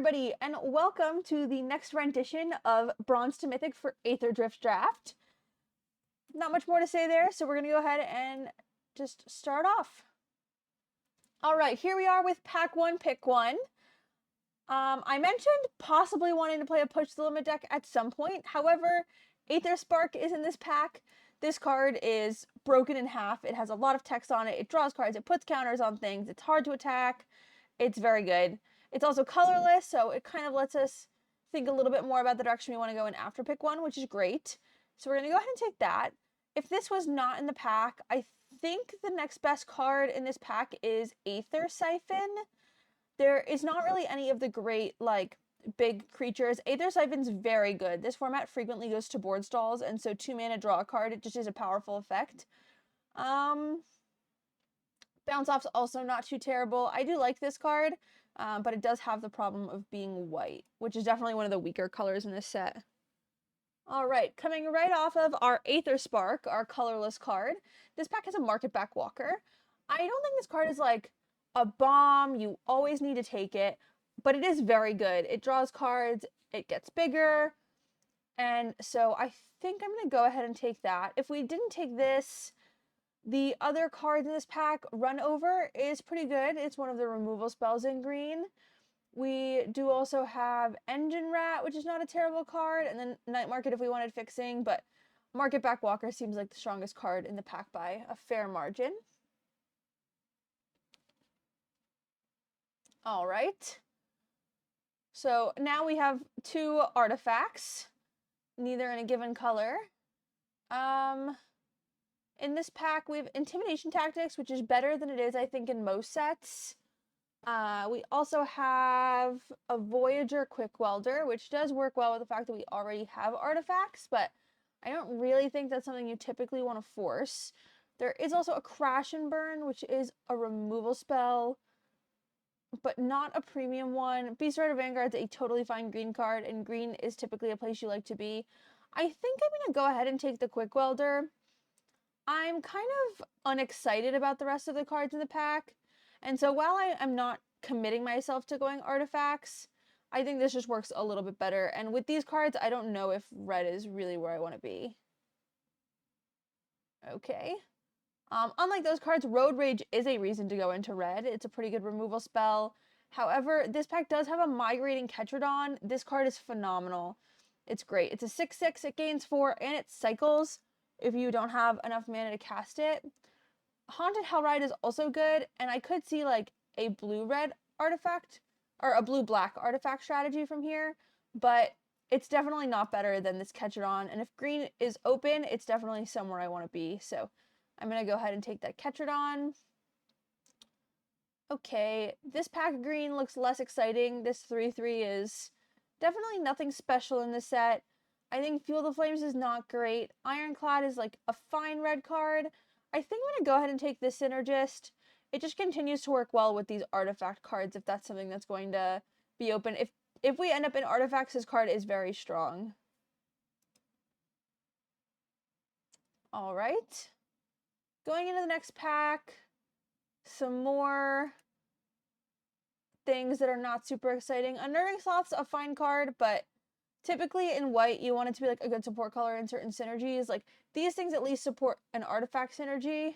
everybody, and welcome to the next rendition of Bronze to Mythic for Aether Drift Draft. Not much more to say there, so we're going to go ahead and just start off. Alright, here we are with Pack 1, Pick 1. I mentioned possibly wanting to play a Push the Limit deck at some point. However, Aether Spark is in this pack. This card is broken in half. It has a lot of text on it. It draws cards. It puts counters on things. It's hard to attack. It's very good. It's also colorless, so it kind of lets us think a little bit more about the direction we want to go in after pick 1, which is great. So we're going to go ahead and take that. If this was not in the pack, I think the next best card in this pack is Aether Siphon. There is not really any of the great, big creatures. Aether Siphon's very good. This format frequently goes to board stalls, and so 2 mana draw a card, it just is a powerful effect. Bounce Off's also not too terrible. I do like this card, but it does have the problem of being white, which is definitely one of the weaker colors in this set. Alright, coming right off of our Aether Spark, our colorless card, this pack has a Market Back Walker. I don't think this card is like a bomb, you always need to take it, but it is very good. It draws cards, it gets bigger, and so I think I'm going to go ahead and take that. If we didn't take this, the other cards in this pack, Run Over is pretty good. It's one of the removal spells in green. We do also have Engine Rat, which is not a terrible card, and then Night Market if we wanted fixing, but Market Back Walker seems like the strongest card in the pack by a fair margin. Alright. So now we have 2 artifacts, neither in a given color. In this pack, we have Intimidation Tactics, which is better than it is, I think, in most sets. We also have a Voyager Quick Welder, which does work well with the fact that we already have artifacts, but I don't really think that's something you typically want to force. There is also a Crash and Burn, which is a removal spell, but not a premium one. Beast Rider Vanguard's a totally fine green card, and green is typically a place you like to be. I think I'm going to go ahead and take the Quick Welder. I'm kind of unexcited about the rest of the cards in the pack, and so while I'm not committing myself to going artifacts, I think this just works a little bit better, and with these cards, I don't know if red is really where I want to be. Okay. Unlike those cards, Road Rage is a reason to go into red. It's a pretty good removal spell. However, this pack does have a Migrating Ketrodon. This card is phenomenal. It's great. It's a 6/6, it gains 4, and it cycles if you don't have enough mana to cast it. Haunted Hellride is also good, and I could see like a blue-red artifact, or a blue-black artifact strategy from here, but it's definitely not better than this Ketrodon, and if green is open, it's definitely somewhere I want to be, so I'm going to go ahead and take that Ketrodon. Okay, this pack of green looks less exciting. This 3/3 is definitely nothing special in this set. I think Fuel the Flames is not great. Ironclad is like a fine red card. I think I'm going to go ahead and take this Synergist. It just continues to work well with these artifact cards if that's something that's going to be open. If we end up in artifacts, this card is very strong. Alright. Going into the next pack, some more things that are not super exciting. Unnerving Sloth's a fine card, but typically in white, you want it to be like a good support color in certain synergies. Like, these things at least support an artifact synergy.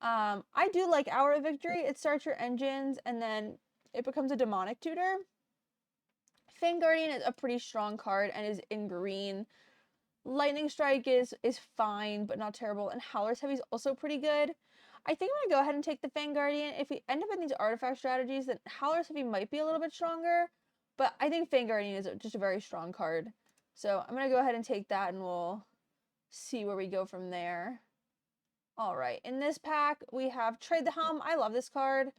I do like Hour of Victory. It starts your engines, and then it becomes a demonic tutor. Fang Guardian is a pretty strong card and is in green. Lightning Strike is fine, but not terrible. And Howler's Heavy is also pretty good. I think I'm going to go ahead and take the Fang Guardian. If we end up in these artifact strategies, then Howler's Heavy might be a little bit stronger. But I think Fang Guardian is just a very strong card. So I'm going to go ahead and take that, and we'll see where we go from there. Alright, in this pack, we have Trade the Helm. I love this card,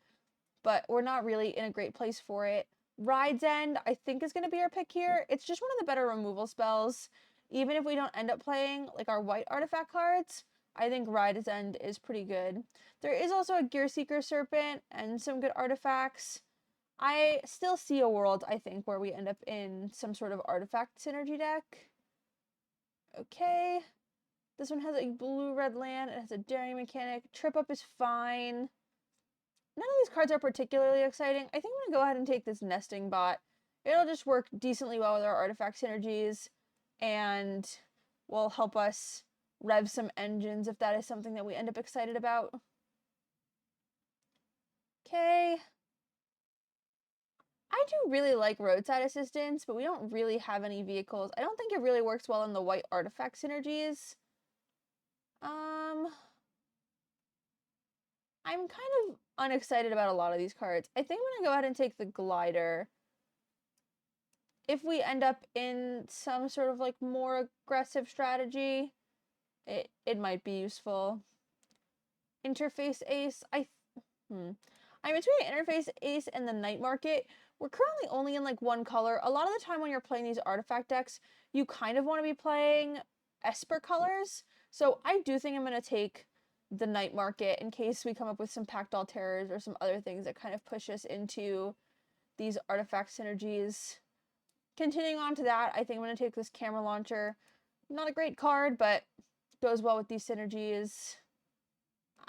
but we're not really in a great place for it. Ride's End, I think, is going to be our pick here. It's just one of the better removal spells. Even if we don't end up playing like our white artifact cards, I think Ride's End is pretty good. There is also a Gearseeker Serpent and some good artifacts. I still see a world, I think, where we end up in some sort of artifact synergy deck. Okay. This one has a blue-red land. It has a daring mechanic. Trip Up is fine. None of these cards are particularly exciting. I think I'm going to go ahead and take this Nesting Bot. it'll just work decently well with our artifact synergies and will help us rev some engines if that is something that we end up excited about. Okay. I do really like roadside assistance, but we don't really have any vehicles. I don't think it really works well in the white artifact synergies. I'm kind of unexcited about a lot of these cards. I think I'm going to go ahead and take the glider. If we end up in some sort of like more aggressive strategy, it might be useful. Interface Ace, I'm between Interface Ace and the Night Market. We're currently only in like one color. A lot of the time when you're playing these artifact decks, you kind of want to be playing Esper colors. So I do think I'm going to take the Night Market in case we come up with some Pactol Terrors or some other things that kind of push us into these artifact synergies. Continuing on to that, I think I'm going to take this Camera Launcher. Not a great card, but goes well with these synergies.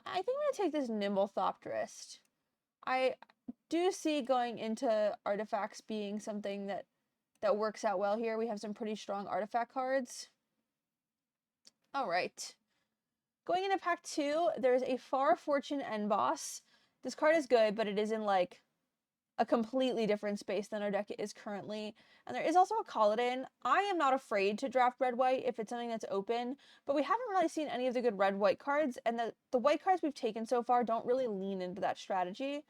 I think I'm going to take this Nimble Thopterist. I do see going into artifacts being something that works out well here. We have some pretty strong artifact cards. All right. Going into pack 2, there's a Far Fortune End Boss. This card is good, but it is in like a completely different space than our deck is currently. And there is also a Kaladin. I am not afraid to draft red-white if it's something that's open, but we haven't really seen any of the good red-white cards, and the white cards we've taken so far don't really lean into that strategy.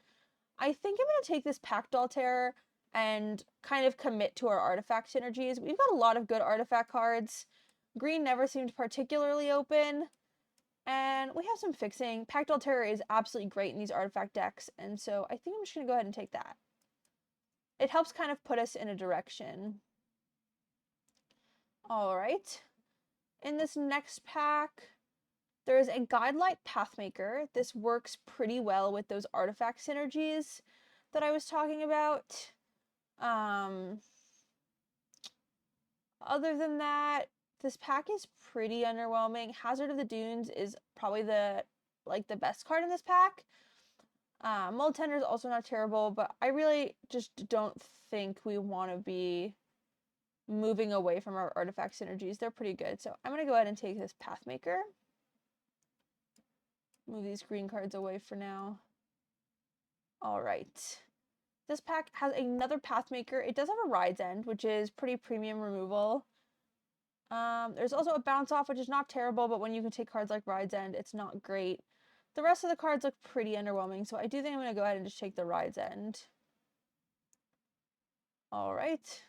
I think I'm going to take this Pactol Terror and kind of commit to our artifact synergies. We've got a lot of good artifact cards. Green never seemed particularly open. And we have some fixing. Pactol Terror is absolutely great in these artifact decks, and so I think I'm just going to go ahead and take that. It helps kind of put us in a direction. Alright. In this next pack, there is a Guidelight Pathmaker. This works pretty well with those artifact synergies that I was talking about. Other than that, this pack is pretty underwhelming. Hazard of the Dunes is probably the best card in this pack. Mold Tender is also not terrible, but I really just don't think we want to be moving away from our artifact synergies. They're pretty good. So I'm going to go ahead and take this Pathmaker. Move these green cards away for now. All right. This pack has another Pathmaker. It does have a Ride's End, which is pretty premium removal. There's also a Bounce Off, which is not terrible, but when you can take cards like Ride's End, it's not great. The rest of the cards look pretty underwhelming, so I do think I'm going to go ahead and just take the Ride's End. Alright.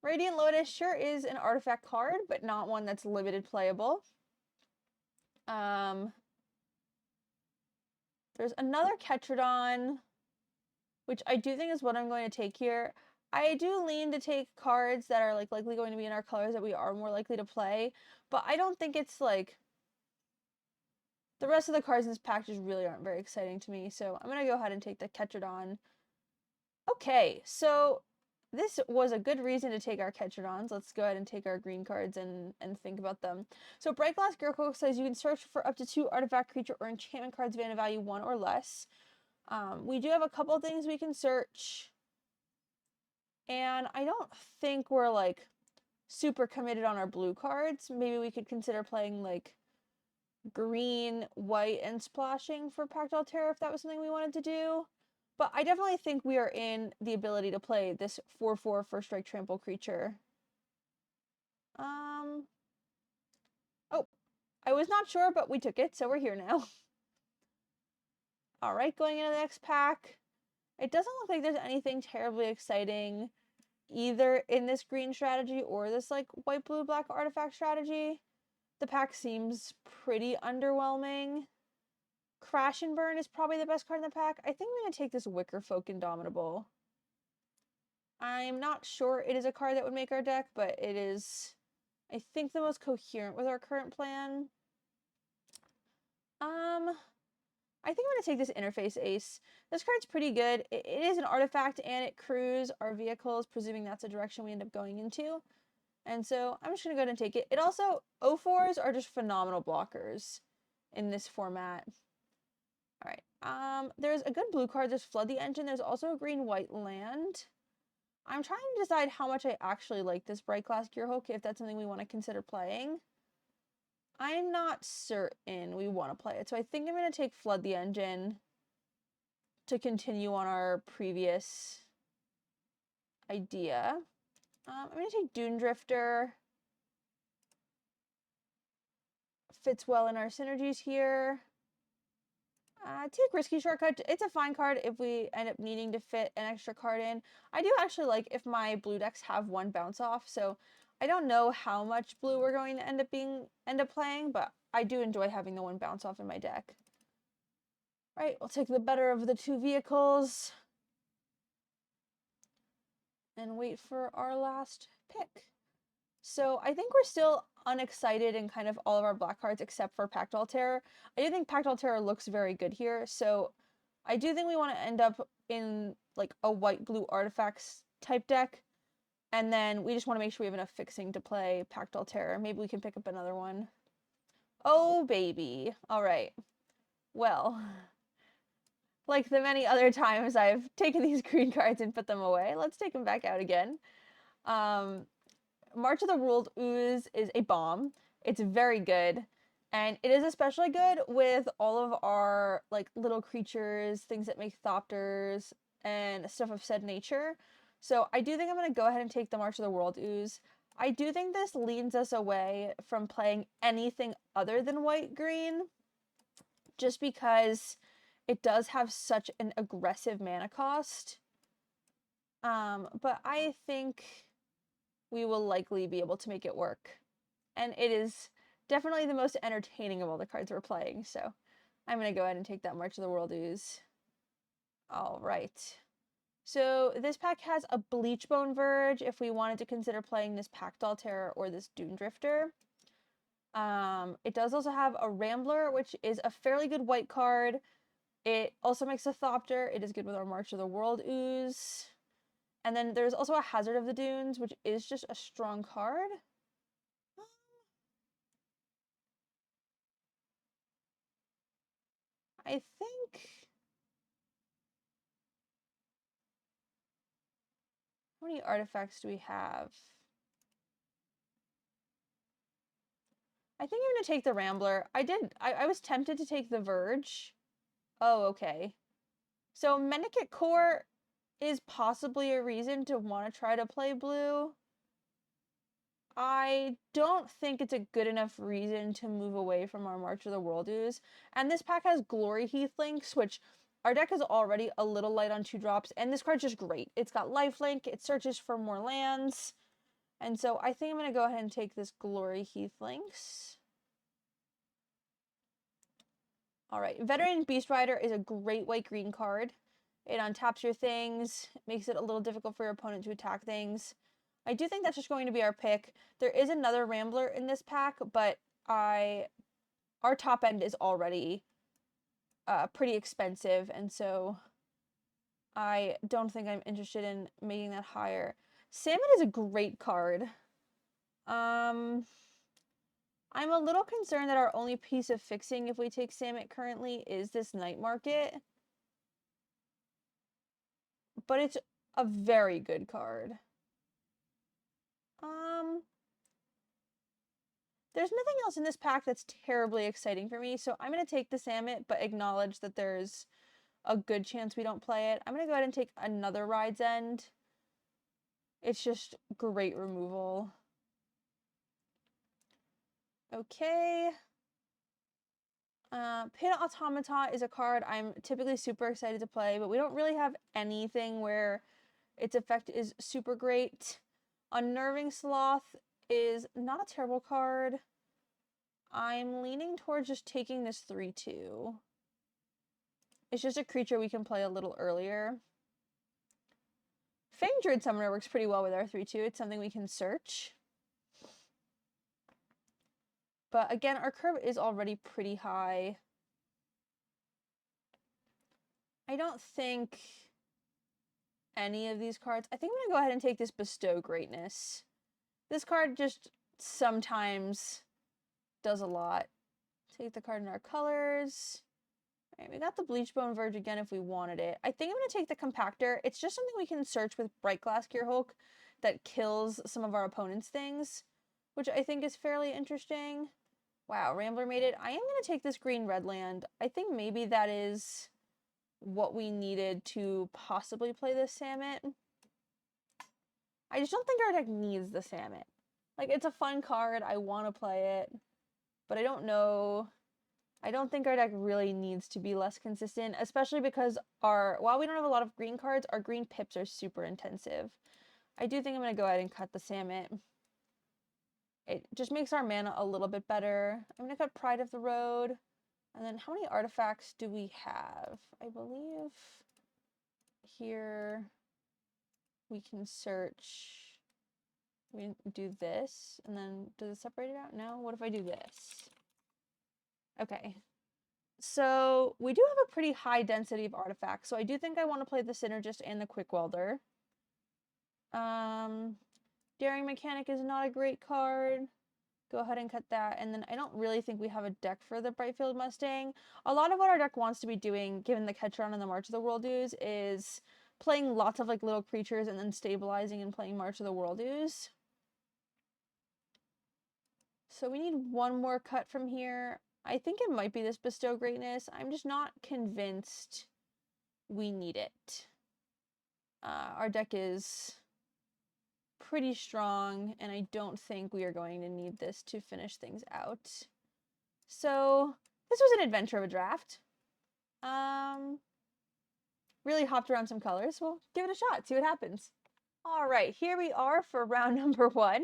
Radiant Lotus sure is an artifact card, but not one that's limited playable. There's another Ketradon, which I do think is what I'm going to take here. I do lean to take cards that are like likely going to be in our colors that we are more likely to play, but I don't think it's like the rest of the cards in this pack just really aren't very exciting to me, so I'm going to go ahead and take the Ketradon. Okay, so this was a good reason to take our Ketradons. Let's go ahead and take our green cards and think about them. So Bright Glass Gurkle says you can search for up to 2 artifact, creature, or enchantment cards mana value 1 or less. We do have a couple things we can search, and I don't think we're like super committed on our blue cards. Maybe we could consider playing like green, white, and splashing for Pactol Terror if that was something we wanted to do. But I definitely think we are in the ability to play this 4/4 first strike trample creature. Oh, I was not sure, but we took it, so we're here now. Alright, going into the next pack. It doesn't look like there's anything terribly exciting either in this green strategy or this like white, blue, black artifact strategy. The pack seems pretty underwhelming. Crash and Burn is probably the best card in the pack. I think I'm going to take this Wicker Folk Indomitable. I'm not sure it is a card that would make our deck, but it is, I think, the most coherent with our current plan. I think I'm going to take this Interface Ace. This card's pretty good. It is an artifact, and it crews our vehicles, presuming that's the direction we end up going into. And so I'm just going to go ahead and take it. It also, O4s are just phenomenal blockers in this format. Alright, there's a good blue card. There's Flood the Engine. There's also a green-white land. I'm trying to decide how much I actually like this Bright Glass Gearhulk, if that's something we want to consider playing. I'm not certain we want to play it, so I think I'm going to take Flood the Engine to continue on our previous idea. I'm going to take Dune Drifter. Fits well in our synergies here. Take Risky Shortcut. It's a fine card if we end up needing to fit an extra card in. I do actually like if my blue decks have one bounce off, so I don't know how much blue we're going to end up playing, but I do enjoy having the one bounce off in my deck. Right, we'll take the better of the two vehicles and wait for our last pick. So I think we're still unexcited in kind of all of our black cards except for Pact Altair. I do think Pact Altair looks very good here, so I do think we want to end up in like a white-blue artifacts type deck, and then we just want to make sure we have enough fixing to play Pact Altair. Maybe we can pick up another one. Oh, baby. All right. Well, like the many other times I've taken these green cards and put them away, let's take them back out again. March of the World Ooze is a bomb. It's very good. And it is especially good with all of our like little creatures, things that make Thopters, and stuff of said nature. So I do think I'm going to go ahead and take the March of the World Ooze. I do think this leads us away from playing anything other than white-green, just because it does have such an aggressive mana cost. But I think we will likely be able to make it work. And it is definitely the most entertaining of all the cards we're playing, so I'm going to go ahead and take that March of the World Ooze. All right. So this pack has a Bleachbone Verge if we wanted to consider playing this Pact Altair or this Dune Drifter. It does also have a Rambler, which is a fairly good white card. It also makes a Thopter. It is good with our March of the World Ooze. And then there's also a Hazard of the Dunes, which is just a strong card. I think... How many artifacts do we have? I think I'm going to take the Rambler. I was tempted to take the Verge. Oh, okay. So Mendicant Core is possibly a reason to want to try to play blue. I don't think it's a good enough reason to move away from our March of the World Ooze. And this pack has Glory Heath Links, which our deck is already a little light on 2-drops, and this card's just great. It's got Lifelink, it searches for more lands, and so I think I'm going to go ahead and take this Glory Heath Links. Alright, Veteran Beast Rider is a great white-green card. It untaps your things, makes it a little difficult for your opponent to attack things. I do think that's just going to be our pick. There is another Rambler in this pack, but our top end is already pretty expensive, and so I don't think I'm interested in making that higher. Salmon is a great card. I'm a little concerned that our only piece of fixing if we take Salmon currently is this Night Market. But it's a very good card. There's nothing else in this pack that's terribly exciting for me, so I'm going to take the Salmon, but acknowledge that there's a good chance we don't play it. I'm going to go ahead and take another Ride's End. It's just great removal. Okay. Pin Automata is a card I'm typically super excited to play, but we don't really have anything where its effect is super great. Unnerving Sloth is not a terrible card. I'm leaning towards just taking this 3/2. It's just a creature we can play a little earlier. Fang Druid Summoner works pretty well with our 3/2. It's something we can search. But again, our curve is already pretty high. I don't think any of these cards... I think I'm going to go ahead and take this Bestow Greatness. This card just sometimes does a lot. Take the card in our colors. All right, we got the Bleachbone Verge again if we wanted it. I think I'm going to take the Compactor. It's just something we can search with Bright Glass Gear Hulk that kills some of our opponent's things, which I think is fairly interesting. Wow, Rambler made it. I am going to take this green-red land. I think maybe that is what we needed to possibly play this Samet. I just don't think our deck needs the Samet. Like, it's a fun card. I want to play it, but I don't know. I don't think our deck really needs to be less consistent, especially because while we don't have a lot of green cards, our green pips are super intensive. I do think I'm going to go ahead and cut the Samet. It just makes our mana a little bit better. I'm going to cut Pride of the Road. And then how many artifacts do we have? I believe here we can search. We do this, and then does it separate it out? No? What if I do this? Okay. So we do have a pretty high density of artifacts, so I do think I want to play the Synergist and the Quick Welder. Daring Mechanic is not a great card. Go ahead and cut that. And then I don't really think we have a deck for the Brightfield Mustang. A lot of what our deck wants to be doing, given the Ketron and the March of the World-Ooze, is playing lots of like little creatures and then stabilizing and playing March of the World-Ooze. So we need one more cut from here. I think it might be this Bestow Greatness. I'm just not convinced we need it. Our deck is pretty strong, and I don't think we are going to need this to finish things out. So this was an adventure of a draft. Really hopped around some colors. We'll give it a shot, see what happens. All right, here we are for round number 1.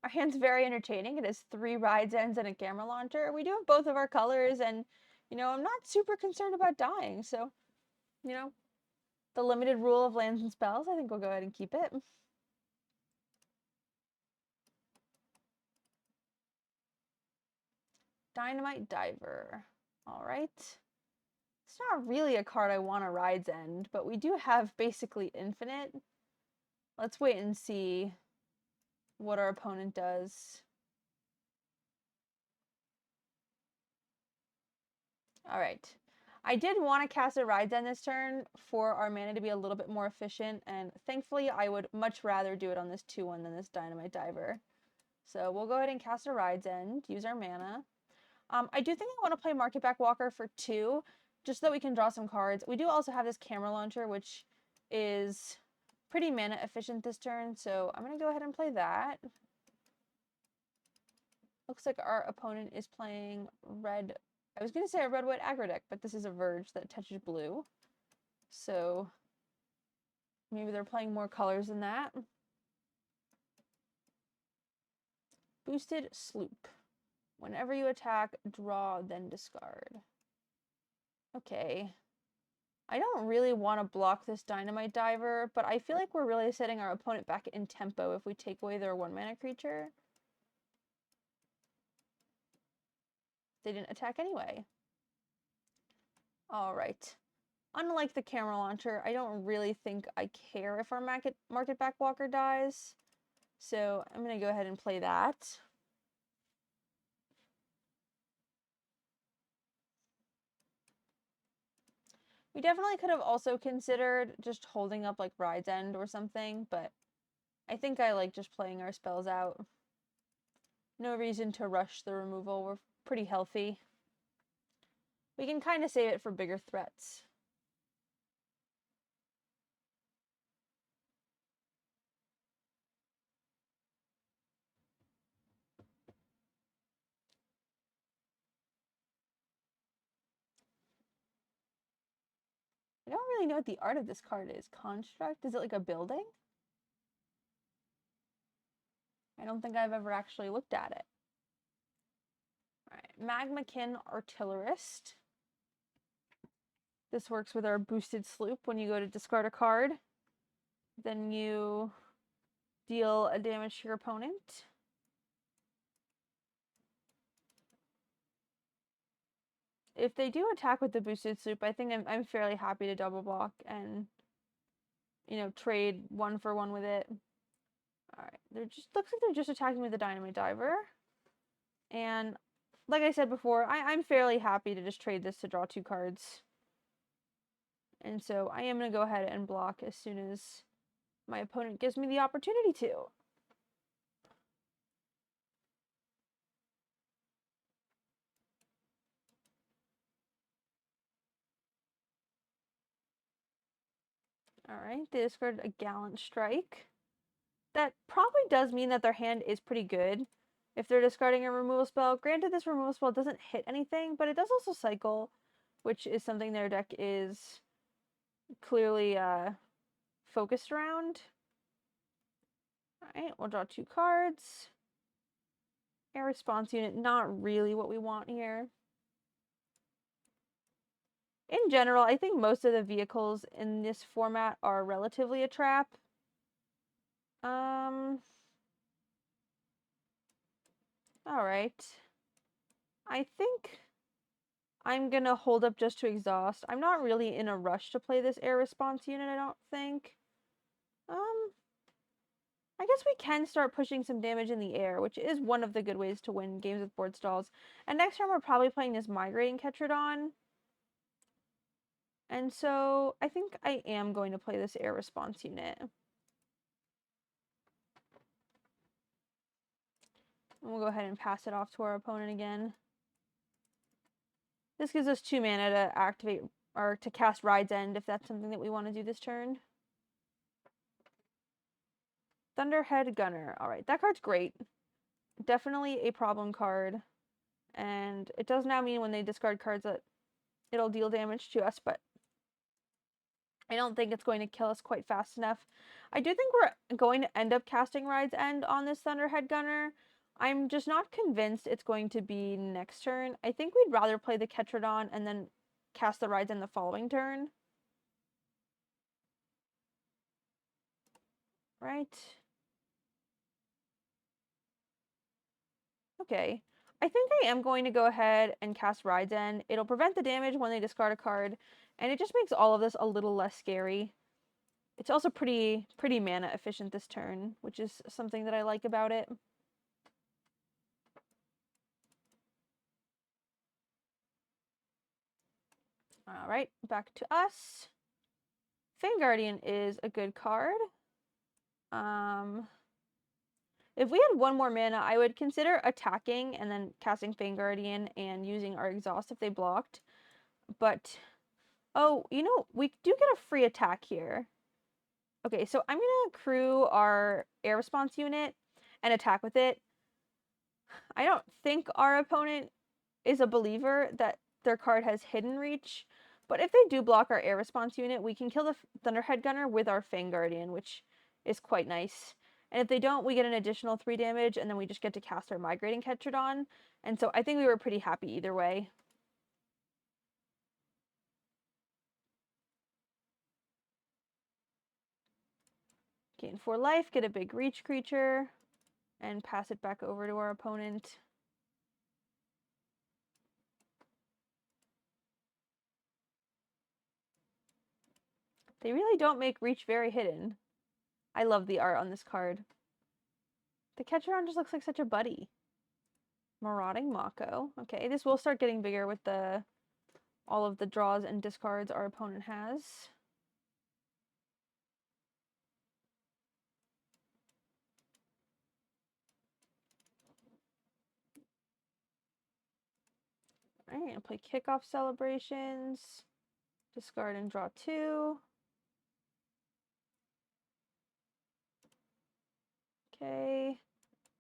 Our hand's very entertaining. It has 3 Rides Ends and a Camera Launcher. We do have both of our colors, and, you know, I'm not super concerned about dying, so, you know, the limited rule of lands and spells, I think we'll go ahead and keep it. Dynamite Diver. All right. It's not really a card I want to Ride's End, but we do have basically infinite. Let's wait and see what our opponent does. All right. I did want to cast a Ride's End this turn for our mana to be a little bit more efficient, and thankfully I would much rather do it on this 2/1 than this Dynamite Diver. So we'll go ahead and cast a Ride's End, use our mana. I do think I want to play Market Back Walker for 2, just so that we can draw some cards. We do also have this Camera Launcher, which is pretty mana efficient this turn, so I'm going to go ahead and play that. Looks like our opponent is playing red. I was going to say a red-white aggro deck, but this is a Verge that touches blue. So maybe they're playing more colors than that. Boosted Sloop. Whenever you attack, draw, then discard. Okay. I don't really want to block this Dynamite Diver, but I feel like we're really setting our opponent back in tempo if we take away their 1-mana creature. They didn't attack anyway. Alright. Unlike the Camera Launcher, I don't really think I care if our Market Back Walker dies. So I'm going to go ahead and play that. We definitely could have also considered just holding up like Ride's End or something, but I think I like just playing our spells out. No reason to rush the removal. We're pretty healthy. We can kind of save it for bigger threats. I don't really know what the art of this card is. Construct? Is it like a building? I don't think I've ever actually looked at it. Alright, Magmakin Artillerist. This works with our boosted sloop. When you go to discard a card, then you deal a damage to your opponent. If they do attack with the boosted sloop, I think I'm fairly happy to double block and, you know, trade 1 for 1 with it. Alright, looks like they're just attacking with the Dynamite Diver. And like I said before, I'm fairly happy to just trade this to draw 2 cards. And so I am going to go ahead and block as soon as my opponent gives me the opportunity to. Alright, they discarded a Gallant Strike. That probably does mean that their hand is pretty good if they're discarding a removal spell. Granted, this removal spell doesn't hit anything, but it does also cycle, which is something their deck is clearly focused around. Alright, we'll draw 2 cards. Air response unit, not really what we want here. In general, I think most of the vehicles in this format are relatively a trap. Alright. I think I'm gonna hold up just to exhaust. I'm not really in a rush to play this air response unit, I don't think. I guess we can start pushing some damage in the air, which is one of the good ways to win games with board stalls. And next turn we're probably playing this Migrating Ketradon. And so I think I am going to play this air response unit. And we'll go ahead and pass it off to our opponent again. This gives us 2 mana to activate or to cast Ride's End if that's something that we want to do this turn. Thunderhead Gunner. Alright, that card's great. Definitely a problem card. And it does now mean when they discard cards that it'll deal damage to us, but I don't think it's going to kill us quite fast enough. I do think we're going to end up casting Ride's End on this Thunderhead Gunner. I'm just not convinced it's going to be next turn. I think we'd rather play the Ketradon and then cast the Ride's End the following turn. Right. Okay. I think I am going to go ahead and cast Ride's End. It'll prevent the damage when they discard a card, and it just makes all of this a little less scary. It's also pretty mana efficient this turn, which is something that I like about it. Alright, back to us. Fang Guardian is a good card. If we had 1 more mana, I would consider attacking and then casting Fang Guardian and using our exhaust if they blocked. But, oh, you know, we do get a free attack here. Okay, so I'm going to crew our air response unit and attack with it. I don't think our opponent is a believer that their card has hidden reach, but if they do block our air response unit, we can kill the Thunderhead Gunner with our Fang Guardian, which is quite nice. And if they don't, we get an additional 3 damage, and then we just get to cast our Migrating Ketradon. And so I think we were pretty happy either way. Gain 4 life, get a big reach creature, and pass it back over to our opponent. They really don't make reach very hidden. I love the art on this card. The Ketradon just looks like such a buddy. Marauding Mako. Okay, this will start getting bigger with all of the draws and discards our opponent has. Alright, I'll play Kickoff Celebrations. Discard and draw 2. Okay,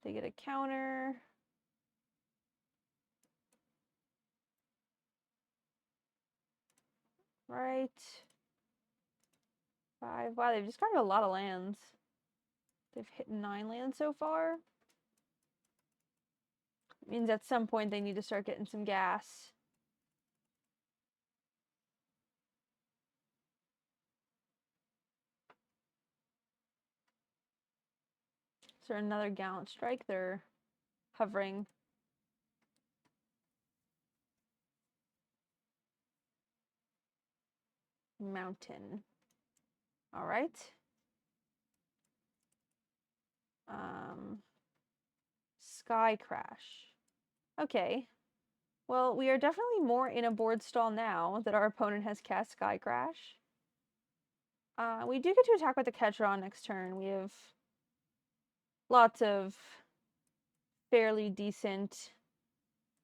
they get a counter. Right. 5. Wow, they've discarded a lot of lands. They've hit 9 lands so far. It means at some point they need to start getting some gas. Is there another Gallant Strike? They're hovering. Mountain. All right. Sky Crash. Okay. Well, we are definitely more in a board stall now that our opponent has cast Sky Crash. We do get to attack with the catcher on next turn. We have lots of fairly decent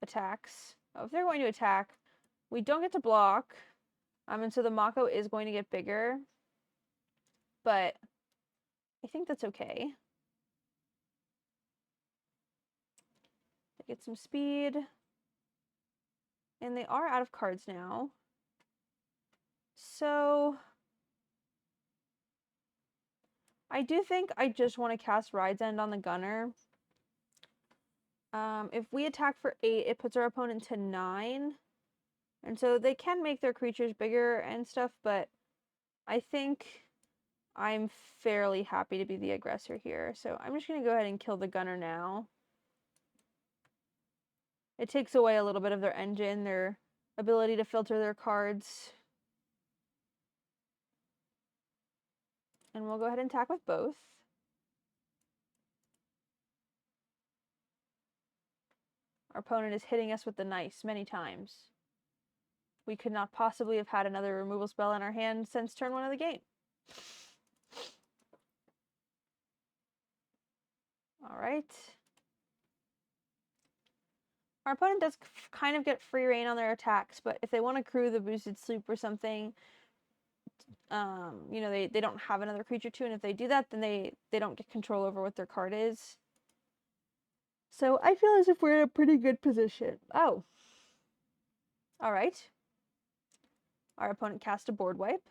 attacks. Oh, if they're going to attack, we don't get to block. And so the Mako is going to get bigger. But I think that's okay. They get some speed. And they are out of cards now. So I do think I just want to cast Ride's End on the Gunner. If we attack for 8, it puts our opponent to 9. And so they can make their creatures bigger and stuff, but I think I'm fairly happy to be the aggressor here. So I'm just going to go ahead and kill the Gunner now. It takes away a little bit of their engine, their ability to filter their cards. And we'll go ahead and attack with both. Our opponent is hitting us with the Nice many times. We could not possibly have had another removal spell in our hand since turn 1 of the game. Alright. Our opponent does kind of get free reign on their attacks, but if they want to crew the boosted sloop or something, you know, they don't have another creature to, and if they do that, then they don't get control over what their card is. So I feel as if we're in a pretty good position. Oh. Alright. Our opponent cast a board wipe.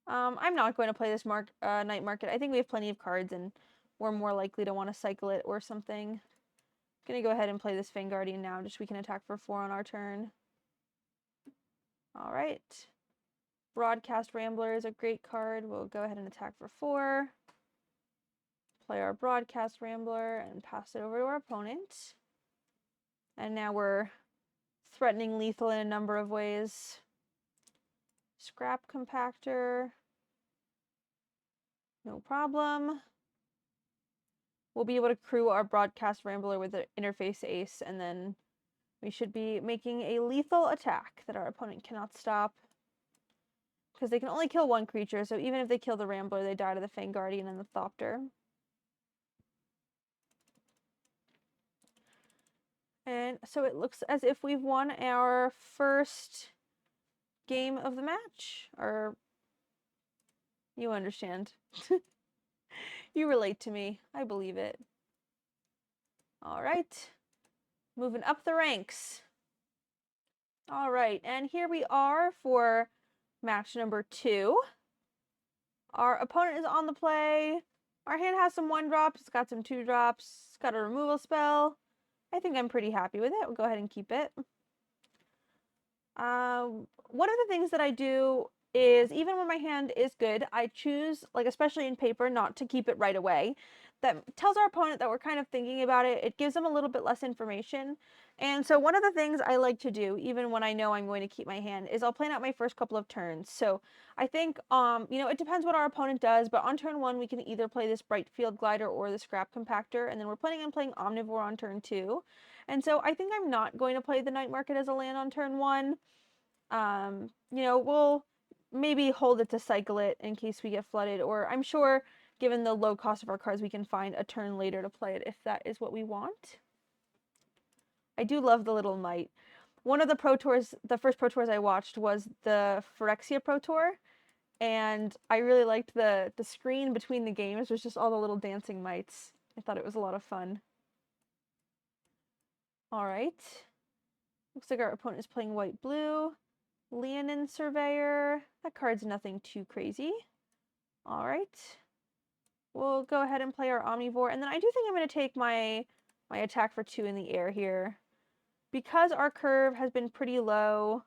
I'm not going to play this night market. I think we have plenty of cards and we're more likely to want to cycle it or something. I'm going to go ahead and play this Fang Guardian now, just so we can attack for 4 on our turn. Alright. Broadcast Rambler is a great card. We'll go ahead and attack for 4. Play our Broadcast Rambler and pass it over to our opponent. And now we're threatening lethal in a number of ways. Scrap Compactor. No problem. We'll be able to crew our Broadcast Rambler with the Interface Ace, and then we should be making a lethal attack that our opponent cannot stop. Because they can only kill 1 creature, so even if they kill the Rambler, they die to the Fang Guardian and the Thopter. And so it looks as if we've won our first game of the match. Or, you understand. You relate to me. I believe it. Alright. Moving up the ranks. Alright, and here we are for match number 2. Our opponent is on the play. Our hand has some 1-drops. It's got some 2-drops. It's got a removal spell. I think I'm pretty happy with it. We'll go ahead and keep it. One of the things that I do is, even when my hand is good, I choose, like especially in paper, not to keep it right away. That tells our opponent that we're kind of thinking about it. It gives them a little bit less information. And so one of the things I like to do, even when I know I'm going to keep my hand, is I'll plan out my first couple of turns. So I think, you know, it depends what our opponent does, but on turn 1, we can either play this Brightfield Glider or the Scrap Compactor, and then we're planning on playing Omnivore on turn 2. And so I think I'm not going to play the Night Market as a land on turn 1. You know, we'll maybe hold it to cycle it in case we get flooded, or I'm sure, given the low cost of our cards, we can find a turn later to play it if that is what we want. I do love the little mite. One of the Pro Tours, the first Pro Tours I watched was the Phyrexia Pro Tour, and I really liked the screen between the games was just all the little dancing mites. I thought it was a lot of fun. Alright. Looks like our opponent is playing white-blue. Leonin Surveyor. That card's nothing too crazy. Alright. We'll go ahead and play our Omnivore, and then I do think I'm going to take my attack for 2 in the air here. Because our curve has been pretty low,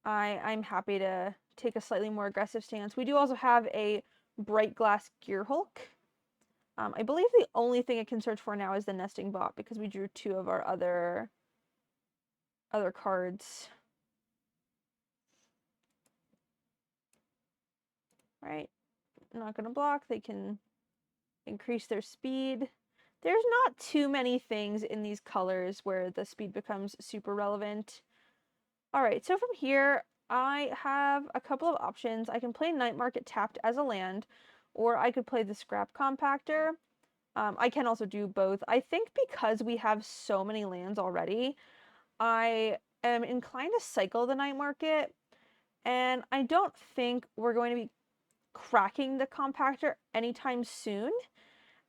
I'm happy to take a slightly more aggressive stance. We do also have a Bright Glass Gearhulk. I believe the only thing it can search for now is the Nesting Bot, because we drew 2 of our other cards. Right. Not going to block. They can increase their speed. there's not too many things in these colors where the speed becomes super relevant. All right, so from here, I have a couple of options. I can play Night Market tapped as a land, or I could play the Scrap Compactor. I can also do both. I think because we have so many lands already, I am inclined to cycle the Night Market, and I don't think we're going to be cracking the Compactor anytime soon.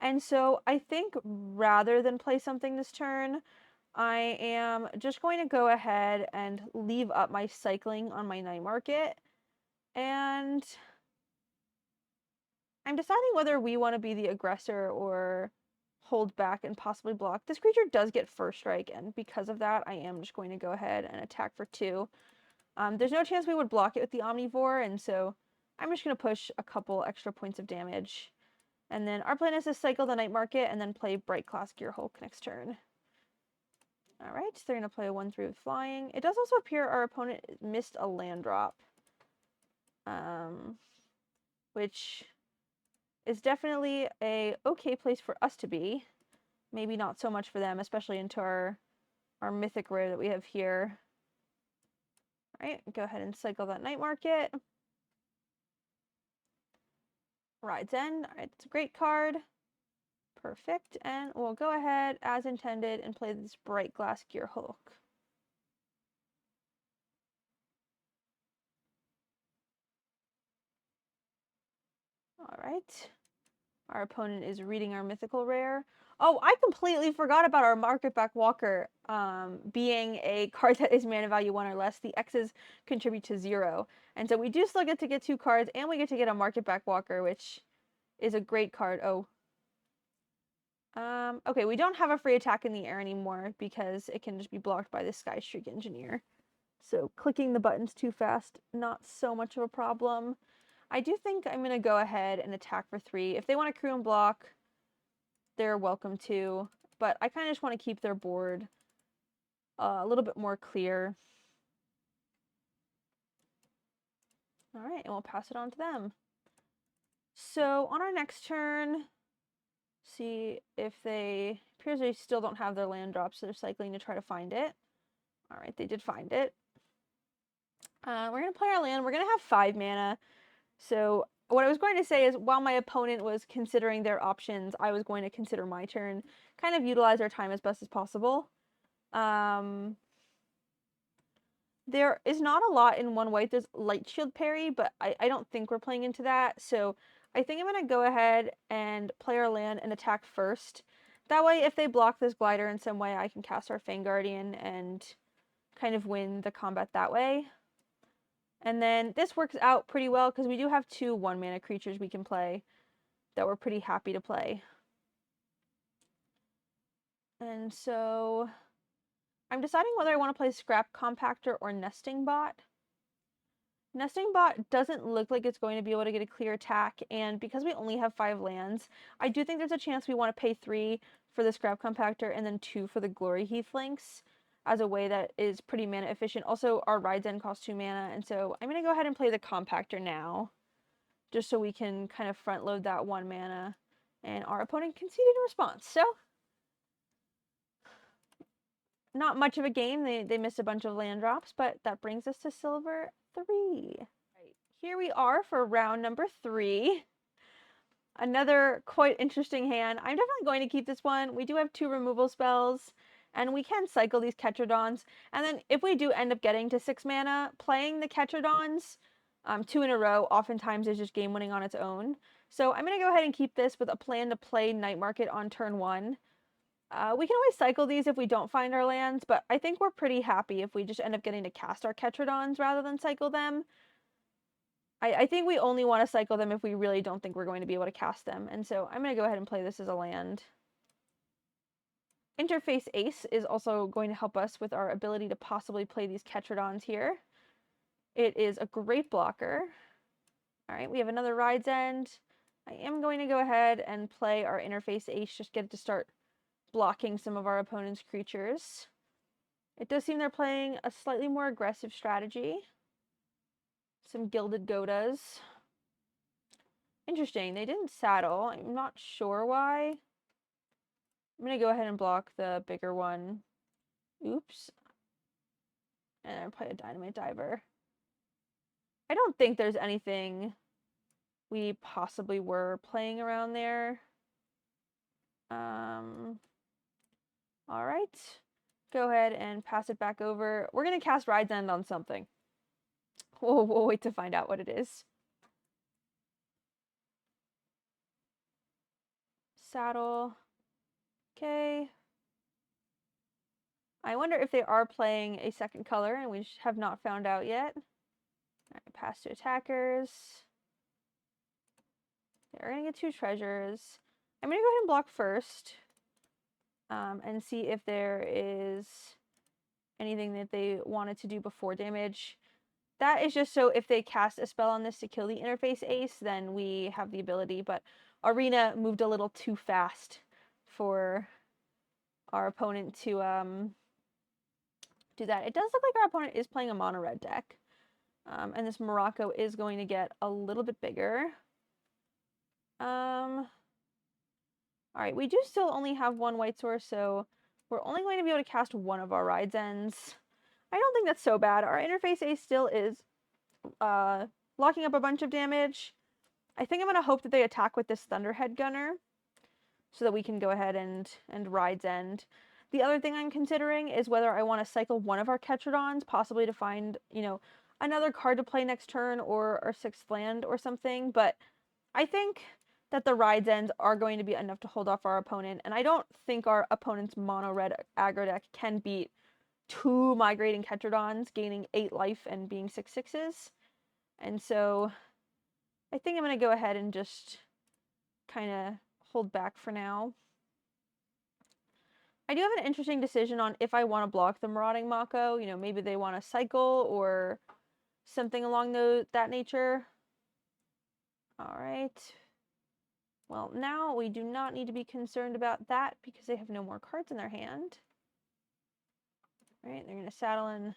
And so I think rather than play something this turn, I am just going to go ahead and leave up my cycling on my Night Market. And I'm deciding whether we want to be the aggressor or hold back and possibly block. This creature does get first strike, and because of that, I am just going to go ahead and attack for 2. There's no chance we would block it with the Omnivore, and so I'm just going to push a couple extra points of damage. And then our plan is to cycle the Night Market and then play Bright Class Gear Hulk next turn. Alright, so they're going to play a 1/3 with flying. It does also appear our opponent missed a land drop. Which is definitely a okay place for us to be. Maybe not so much for them, especially into our Mythic rare that we have here. Alright, go ahead and cycle that Night Market. Ride's End. Alright, it's a great card. Perfect. And we'll go ahead, as intended, and play this Bright Glass Gear Hulk. Alright. Our opponent is reading our mythical rare. Oh, I completely forgot about our Market Back Walker being a card that is mana value 1 or less. The X's contribute to 0. And so we do still get to get 2 cards, and we get to get a Market Back Walker, which is a great card. Oh. Okay, we don't have a free attack in the air anymore because it can just be blocked by the Sky Streak Engineer. So clicking the buttons too fast, not so much of a problem. I do think I'm going to go ahead and attack for 3. If they want to crew and block, they're welcome to, but I kind of just want to keep their board a little bit more clear. All right, and we'll pass it on to them. So on our next turn, see if appears they still don't have their land drops, so they're cycling to try to find it. All right, they did find it. We're going to play our land. We're going to have 5 mana. So what I was going to say is while my opponent was considering their options, I was going to consider my turn, kind of utilize our time as best as possible. There is not a lot in 1 white. There's Light Shield Parry, but I don't think we're playing into that. So I think I'm going to go ahead and play our land and attack first. That way, if they block this glider in some way, I can cast our Fang Guardian and kind of win the combat that way. And then this works out pretty well because we do have 2 1-mana creatures we can play that we're pretty happy to play. And so I'm deciding whether I want to play Scrap Compactor or Nesting Bot. Nesting Bot doesn't look like it's going to be able to get a clear attack, and because we only have 5 lands, I do think there's a chance we want to pay 3 for the Scrap Compactor and then 2 for the Glory Heath Links as a way that is pretty mana efficient. Also, our Ride's End costs 2 mana, and so I'm going to go ahead and play the Compactor now, just so we can kind of front load that 1 mana, and our opponent conceded a response. So not much of a game. They missed a bunch of land drops, but that brings us to silver 3. Right, here we are for round number 3. Another quite interesting hand. I'm definitely going to keep this one. We do have 2 removal spells, and we can cycle these Ketrodons. And then if we do end up getting to 6 mana, playing the Ketrodons 2 in a row oftentimes is just game winning on its own. So I'm going to go ahead and keep this with a plan to play Night Market on turn 1. We can always cycle these if we don't find our lands, but I think we're pretty happy if we just end up getting to cast our Ketrodons rather than cycle them. I think we only want to cycle them if we really don't think we're going to be able to cast them, and so I'm going to go ahead and play this as a land. Interface Ace is also going to help us with our ability to possibly play these Ketrodons here. It is a great blocker. Alright, we have another Ride's End. I am going to go ahead and play our Interface Ace, just get it to start blocking some of our opponent's creatures. It does seem they're playing a slightly more aggressive strategy. Some Gilded Godas. Interesting, they didn't saddle. I'm not sure why. I'm going to go ahead and block the bigger one. Oops. And then play a Dynamite Diver. I don't think there's anything we possibly were playing around there. All right. Go ahead and pass it back over. We're going to cast Ride's End on something. We'll wait to find out what it is. Saddle. Okay. I wonder if they are playing a second color and we have not found out yet. All right, pass to attackers. We're going to get 2 treasures. I'm going to go ahead and block first. And see if there is anything that they wanted to do before damage. That is just so if they cast a spell on this to kill the interface ace, then we have the ability, but Arena moved a little too fast for our opponent to do that. It does look like our opponent is playing a mono red deck. And this Morocco is going to get a little bit bigger. Alright, we do still only have 1 white source, so we're only going to be able to cast 1 of our Ride's Ends. I don't think that's so bad. Our interface ace still is locking up a bunch of damage. I think I'm going to hope that they attack with this Thunderhead Gunner so that we can go ahead and Ride's End. The other thing I'm considering is whether I want to cycle 1 of our Ketrodons, possibly to find, you know, another card to play next turn or our 6th land or something, but I think that the Ride's Ends are going to be enough to hold off our opponent, and I don't think our opponent's mono-red aggro deck can beat 2 Migrating Ketrodons gaining 8 life and being 6/6s. And so I think I'm going to go ahead and just kind of hold back for now. I do have an interesting decision on if I want to block the Marauding Mako. You know, maybe they want to cycle or something along that nature. All right. Well, now we do not need to be concerned about that because they have no more cards in their hand. All right, they're going to saddle and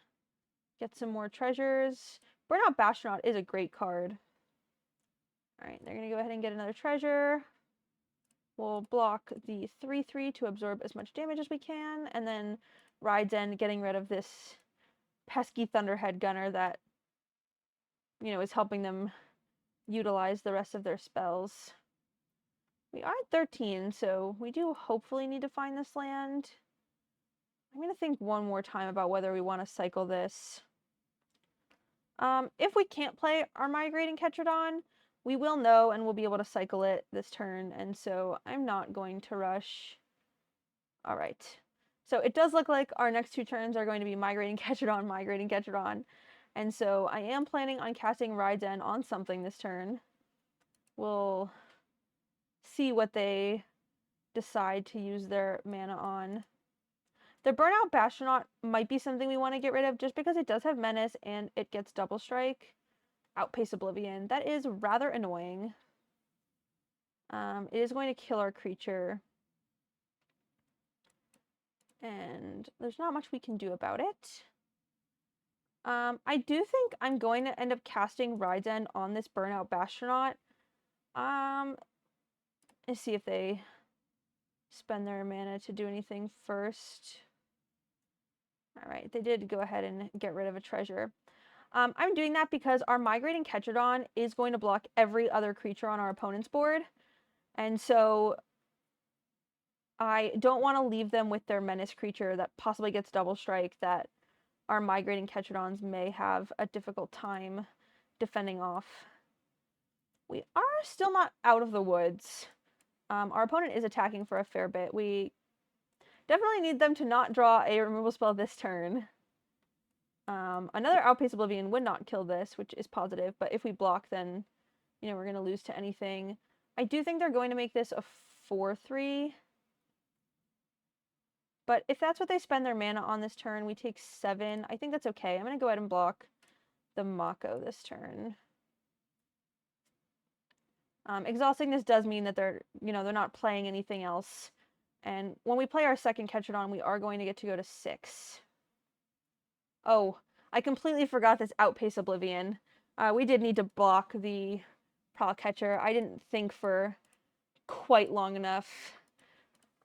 get some more treasures. Burnout Bastronaut is a great card. All right, they're going to go ahead and get another treasure. We'll block the 3/3 to absorb as much damage as we can, and then Ride's End getting rid of this pesky Thunderhead Gunner that, you know, is helping them utilize the rest of their spells. We are at 13, so we do hopefully need to find this land. I'm going to think one more time about whether we want to cycle this. If we can't play our Migrating Ketrodon, we will know and we'll be able to cycle it this turn, and so I'm not going to rush. All right. So it does look like our next 2 turns are going to be Migrating Ketrodon, and so I am planning on casting Ride's End on something this turn. We'll see what they decide to use their mana on. The Burnout Bastronaut might be something we want to get rid of just because it does have Menace and it gets Double Strike. Outpace Oblivion. That is rather annoying. It is going to kill our creature. And there's not much we can do about it. I do think I'm going to end up casting Ride's End on this Burnout Bastronaut. Let's see if they spend their mana to do anything first. Alright, they did go ahead and get rid of a treasure. I'm doing that because our Migrating Ketrodon is going to block every other creature on our opponent's board. And so I don't want to leave them with their Menace creature that possibly gets Double Strike that our Migrating Ketrodons may have a difficult time defending off. We are still not out of the woods. Our opponent is attacking for a fair bit. We definitely need them to not draw a removal spell this turn. Another Outpace Oblivion would not kill this, which is positive, but if we block, then, you know, we're going to lose to anything. I do think they're going to make this a 4/3. But if that's what they spend their mana on this turn, we take 7. I think that's okay. I'm going to go ahead and block the Mako this turn. Exhausting this does mean that they're not playing anything else. And when we play our second Ketrodon, we are going to get to go to 6. Oh, I completely forgot this Outpace Oblivion. We did need to block the Prowl Catcher. I didn't think for quite long enough.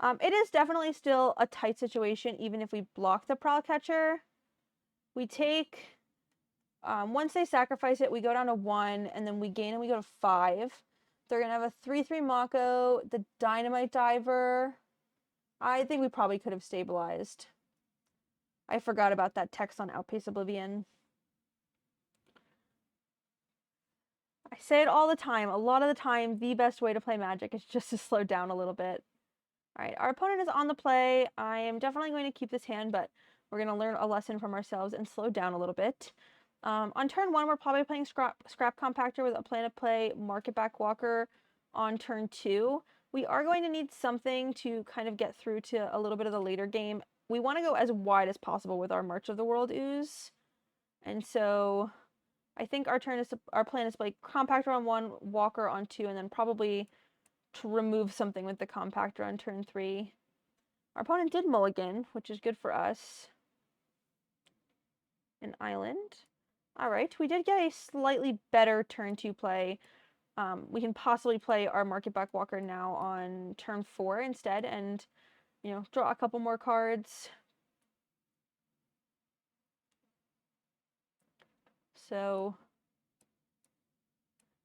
It is definitely still a tight situation, even if we block the Prowl Catcher. We take, once they sacrifice it, we go down to 1, and then we gain and we go to 5. They're going to have a 3/3 Mako, the Dynamite Diver. I think we probably could have stabilized. I forgot about that text on Outpace Oblivion. I say it all the time. A lot of the time, the best way to play Magic is just to slow down a little bit. Alright, our opponent is on the play. I am definitely going to keep this hand, but we're going to learn a lesson from ourselves and slow down a little bit. On turn 1, we're probably playing Scrap Compactor with a plan to play Market Back Walker on turn 2. We are going to need something to kind of get through to a little bit of the later game. We want to go as wide as possible with our March of the World Ooze. And so I think our plan is to play Compactor on 1, Walker on 2, and then probably to remove something with the Compactor on turn 3. Our opponent did mulligan, which is good for us. An island. Alright, we did get a slightly better turn 2 play. We can possibly play our Market Back Walker now on turn 4 instead and, you know, draw a couple more cards. So,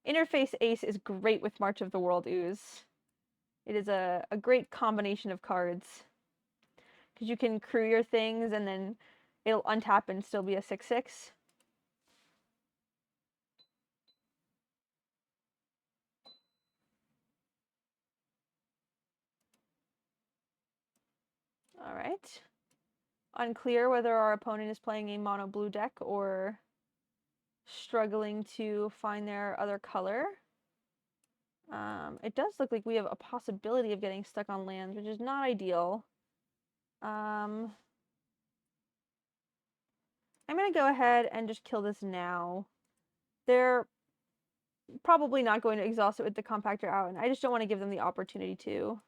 Interface Ace is great with March of the World Ooze. It is a great combination of cards. Because you can crew your things and then it'll untap and still be a 6/6. Alright. Unclear whether our opponent is playing a mono blue deck or struggling to find their other color. It does look like we have a possibility of getting stuck on lands, which is not ideal. I'm going to go ahead and just kill this now. They're probably not going to exhaust it with the Compactor out, and I just don't want to give them the opportunity to.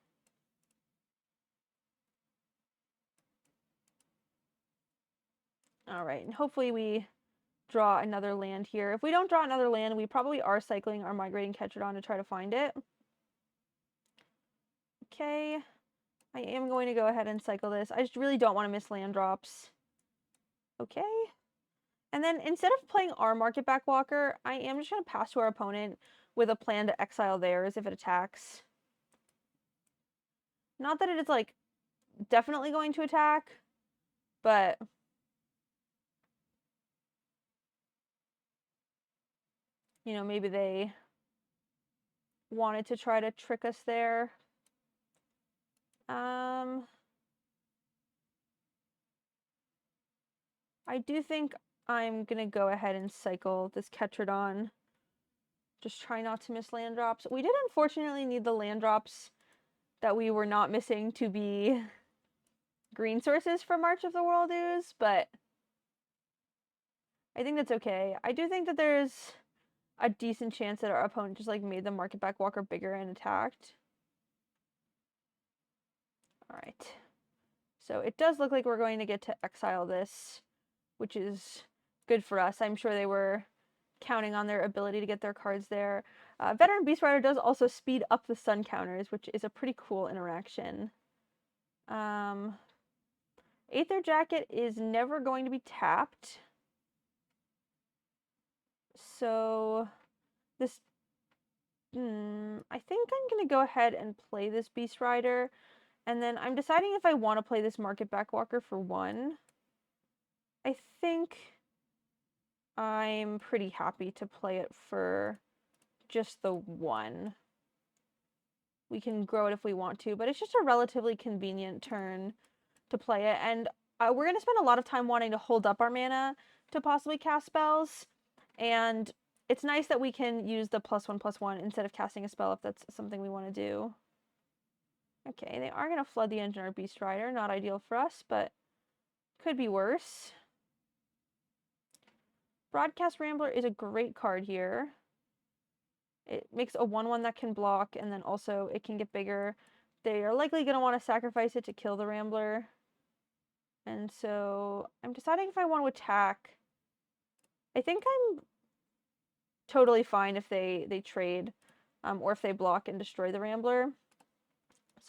Alright, and hopefully we draw another land here. If we don't draw another land, we probably are cycling our Migrating Ketrodon to try to find it. Okay, I am going to go ahead and cycle this. I just really don't want to miss land drops. Okay. And then instead of playing our Market Back Walker, I am just going to pass to our opponent with a plan to exile theirs if it attacks. Not that it is, like, definitely going to attack, but you know, maybe they wanted to try to trick us there. I do think I'm going to go ahead and cycle this Ketrodon. Just try not to miss land drops. We did unfortunately need the land drops that we were not missing to be green sources for March of the World Ooze, but I think that's okay. I do think that there's a decent chance that our opponent just like made the Market Back Walker bigger and attacked. Alright. So it does look like we're going to get to exile this, which is good for us. I'm sure they were counting on their ability to get their cards there. Veteran Beast Rider does also speed up the sun counters, which is a pretty cool interaction. Aether Jacket is never going to be tapped. So this, I think I'm going to go ahead and play this Beast Rider. And then I'm deciding if I want to play this Market Back Walker for 1. I think I'm pretty happy to play it for just the 1. We can grow it if we want to, but it's just a relatively convenient turn to play it. And we're going to spend a lot of time wanting to hold up our mana to possibly cast spells. And it's nice that we can use the +1/+1 instead of casting a spell if that's something we want to do. Okay, they are going to flood the engine or Beast Rider. Not ideal for us, but could be worse. Broadcast Rambler is a great card here. It makes a 1/1 that can block, and then also it can get bigger. They are likely going to want to sacrifice it to kill the Rambler. And so I'm deciding if I want to attack. I think I'm totally fine if they trade, or if they block and destroy the Rambler.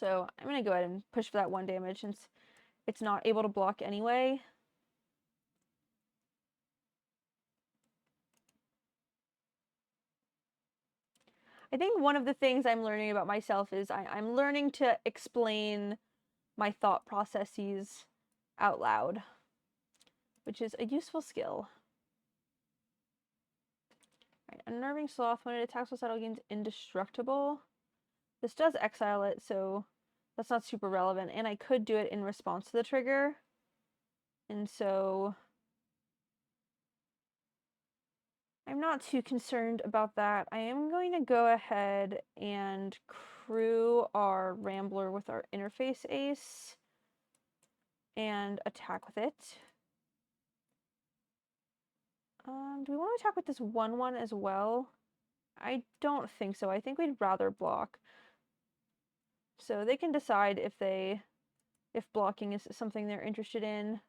So I'm going to go ahead and push for that 1 damage since it's not able to block anyway. I think one of the things I'm learning about myself is I'm learning to explain my thought processes out loud, which is a useful skill. Right, Unnerving Sloth, when it attacks while settle, gains indestructible. This does exile it, so that's not super relevant, and I could do it in response to the trigger. And so I'm not too concerned about that. I am going to go ahead and crew our Rambler with our interface ace and attack with it. Do we want to attack with this 1/1 as well? I don't think so. I think we'd rather block. So they can decide if blocking is something they're interested in.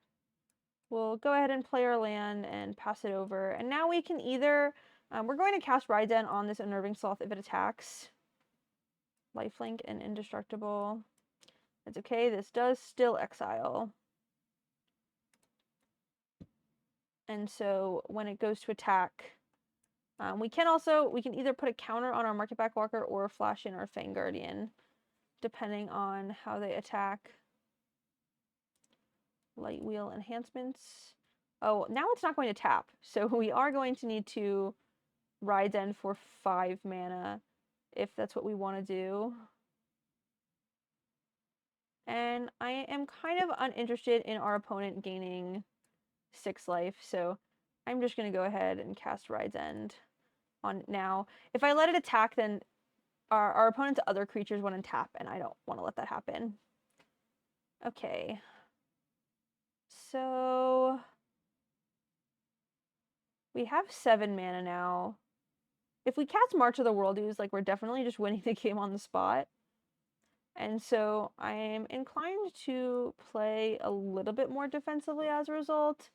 We'll go ahead and play our land and pass it over. And now we can either, we're going to cast Raiden on this Unnerving Sloth if it attacks. Lifelink and indestructible. It's okay, this does still exile. And so when it goes to attack, we can either put a counter on our Market Back Walker or flash in our Fang Guardian, depending on how they attack. Light Wheel enhancements. Oh, now it's not going to tap, so we are going to need to Raiden for 5 mana if that's what we want to do. And I am kind of uninterested in our opponent gaining 6 life, so I'm just going to go ahead and cast Raiden on it now. If I let it attack, then our opponent's other creatures want to tap, and I don't want to let that happen. Okay. So we have 7 mana now. If we cast March of the Worldoos, like, we're definitely just winning the game on the spot. And so I'm inclined to play a little bit more defensively as a result.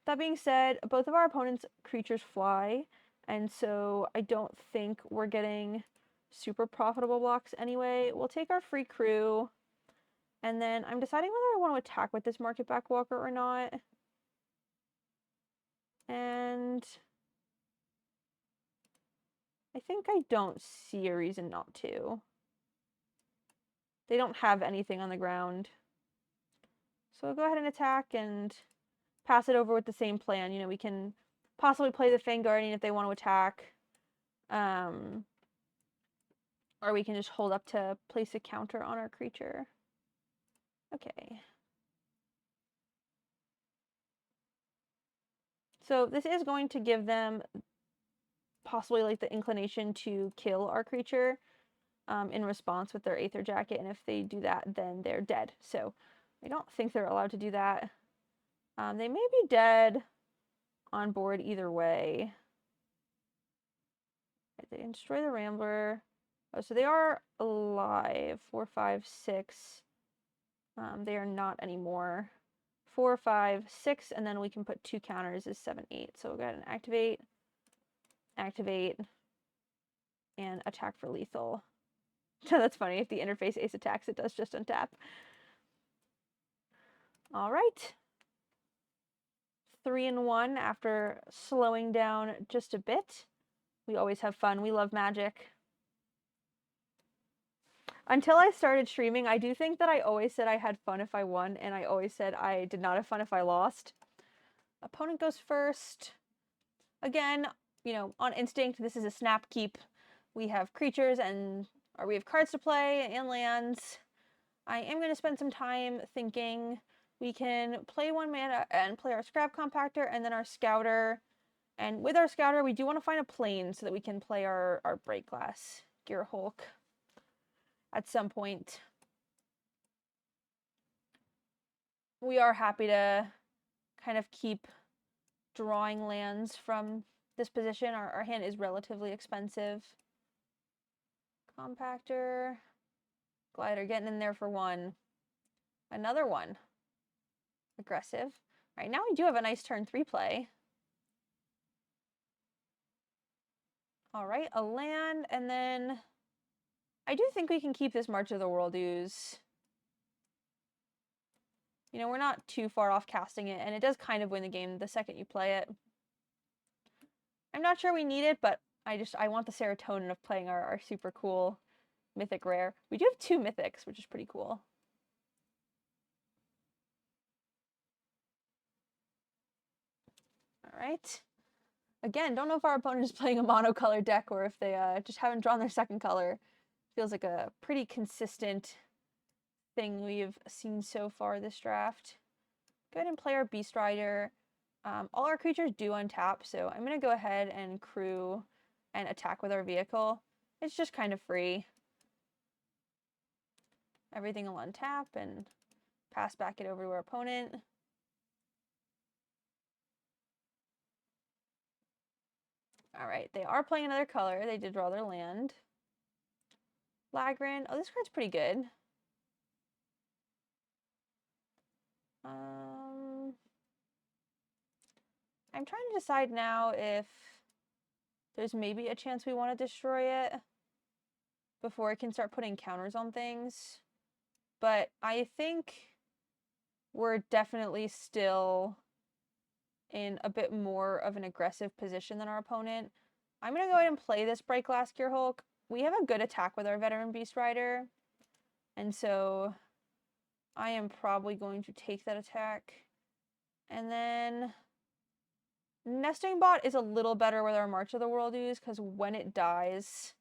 That being said, both of our opponent's creatures fly, and so I don't think we're getting super profitable blocks anyway. We'll take our free crew, and then I'm deciding whether I want to attack with this Market Back Walker or not. And I think I don't see a reason not to. They don't have anything on the ground. So we'll go ahead and attack and pass it over with the same plan. You know, we can possibly play the Fang Guardian if they want to attack. Or we can just hold up to place a counter on our creature. Okay. So this is going to give them possibly like the inclination to kill our creature in response with their Aether Jacket, and if they do that, then they're dead. So I don't think they're allowed to do that. They may be dead on board either way. They can destroy the Rambler. Oh, so they are alive. 4, 5, 6. They are not anymore. 4, 5, 6, and then we can put 2 counters is 7, 8. So we'll go ahead and activate, and attack for lethal. That's funny. If the interface ace attacks, it does just untap. All right. 3-1 after slowing down just a bit. We always have fun. We love Magic. Until I started streaming, I do think that I always said I had fun if I won, and I always said I did not have fun if I lost. Opponent goes first. Again, you know, on instinct, this is a snap keep. We have creatures or we have cards to play and lands. I am going to spend some time thinking. We can play 1 mana and play our Scrap Compactor and then our Scouter. And with our Scouter, we do want to find a plane so that we can play our Break Glass Gear Hulk at some point. We are happy to kind of keep drawing lands from this position. Our hand is relatively expensive. Compactor. Glider getting in there for 1. Another 1. Aggressive. All right, now we do have a nice turn 3 play. All right, a land, and then I do think we can keep this March of the World Ooze. You know, we're not too far off casting it, and it does kind of win the game the second you play it. I'm not sure we need it, but I want the serotonin of playing our super cool Mythic rare. We do have 2 Mythics, which is pretty cool. Alright. Again, don't know if our opponent is playing a monocolor deck or if they just haven't drawn their second color. Feels like a pretty consistent thing we've seen so far this draft. Go ahead and play our Beast Rider. All our creatures do untap, so I'm going to go ahead and crew and attack with our vehicle. It's just kind of free. Everything will untap and pass back it over to our opponent. Alright, they are playing another color. They did draw their land. Lagrin. Oh, this card's pretty good. I'm trying to decide now if there's maybe a chance we want to destroy it before it can start putting counters on things. But I think we're definitely still in a bit more of an aggressive position than our opponent. I'm going to go ahead and play this Bright Glass Gear Hulk. We have a good attack with our Veteran Beast Rider, and so I am probably going to take that attack. And then Nesting Bot is a little better with our March of the World Ooze, because when it dies,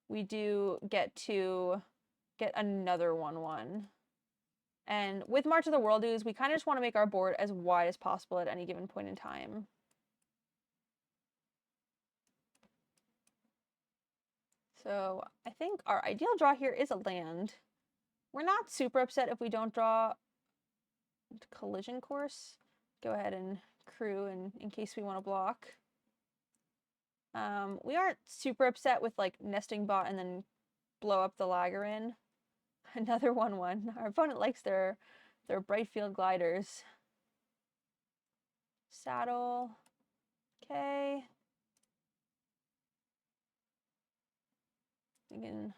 we do get to get another 1/1. And with March of the World Ooze, we kind of just want to make our board as wide as possible at any given point in time. So I think our ideal draw here is a land. We're not super upset if we don't draw Collision Course. Go ahead and crew in case we want to block. We aren't super upset with like Nesting Bot and then blow up the Lagrin. Another 1/1. Our opponent likes their Brightfield Gliders. Saddle. Okay. We can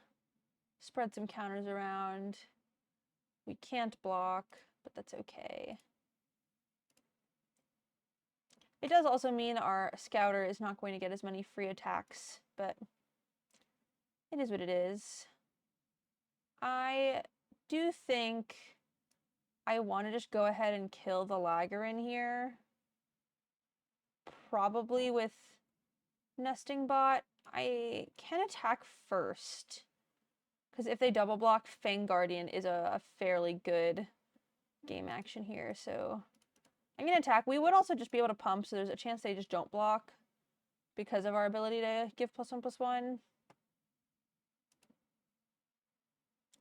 spread some counters around. We can't block, but that's okay. It does also mean our Scouter is not going to get as many free attacks, but it is what it is. I do think I want to just go ahead and kill the Lagrin here. Probably with Nesting Bot. I can attack first, because if they double block, Fang Guardian is a fairly good game action here, so I'm going to attack. We would also just be able to pump, so there's a chance they just don't block because of our ability to give +1/+1.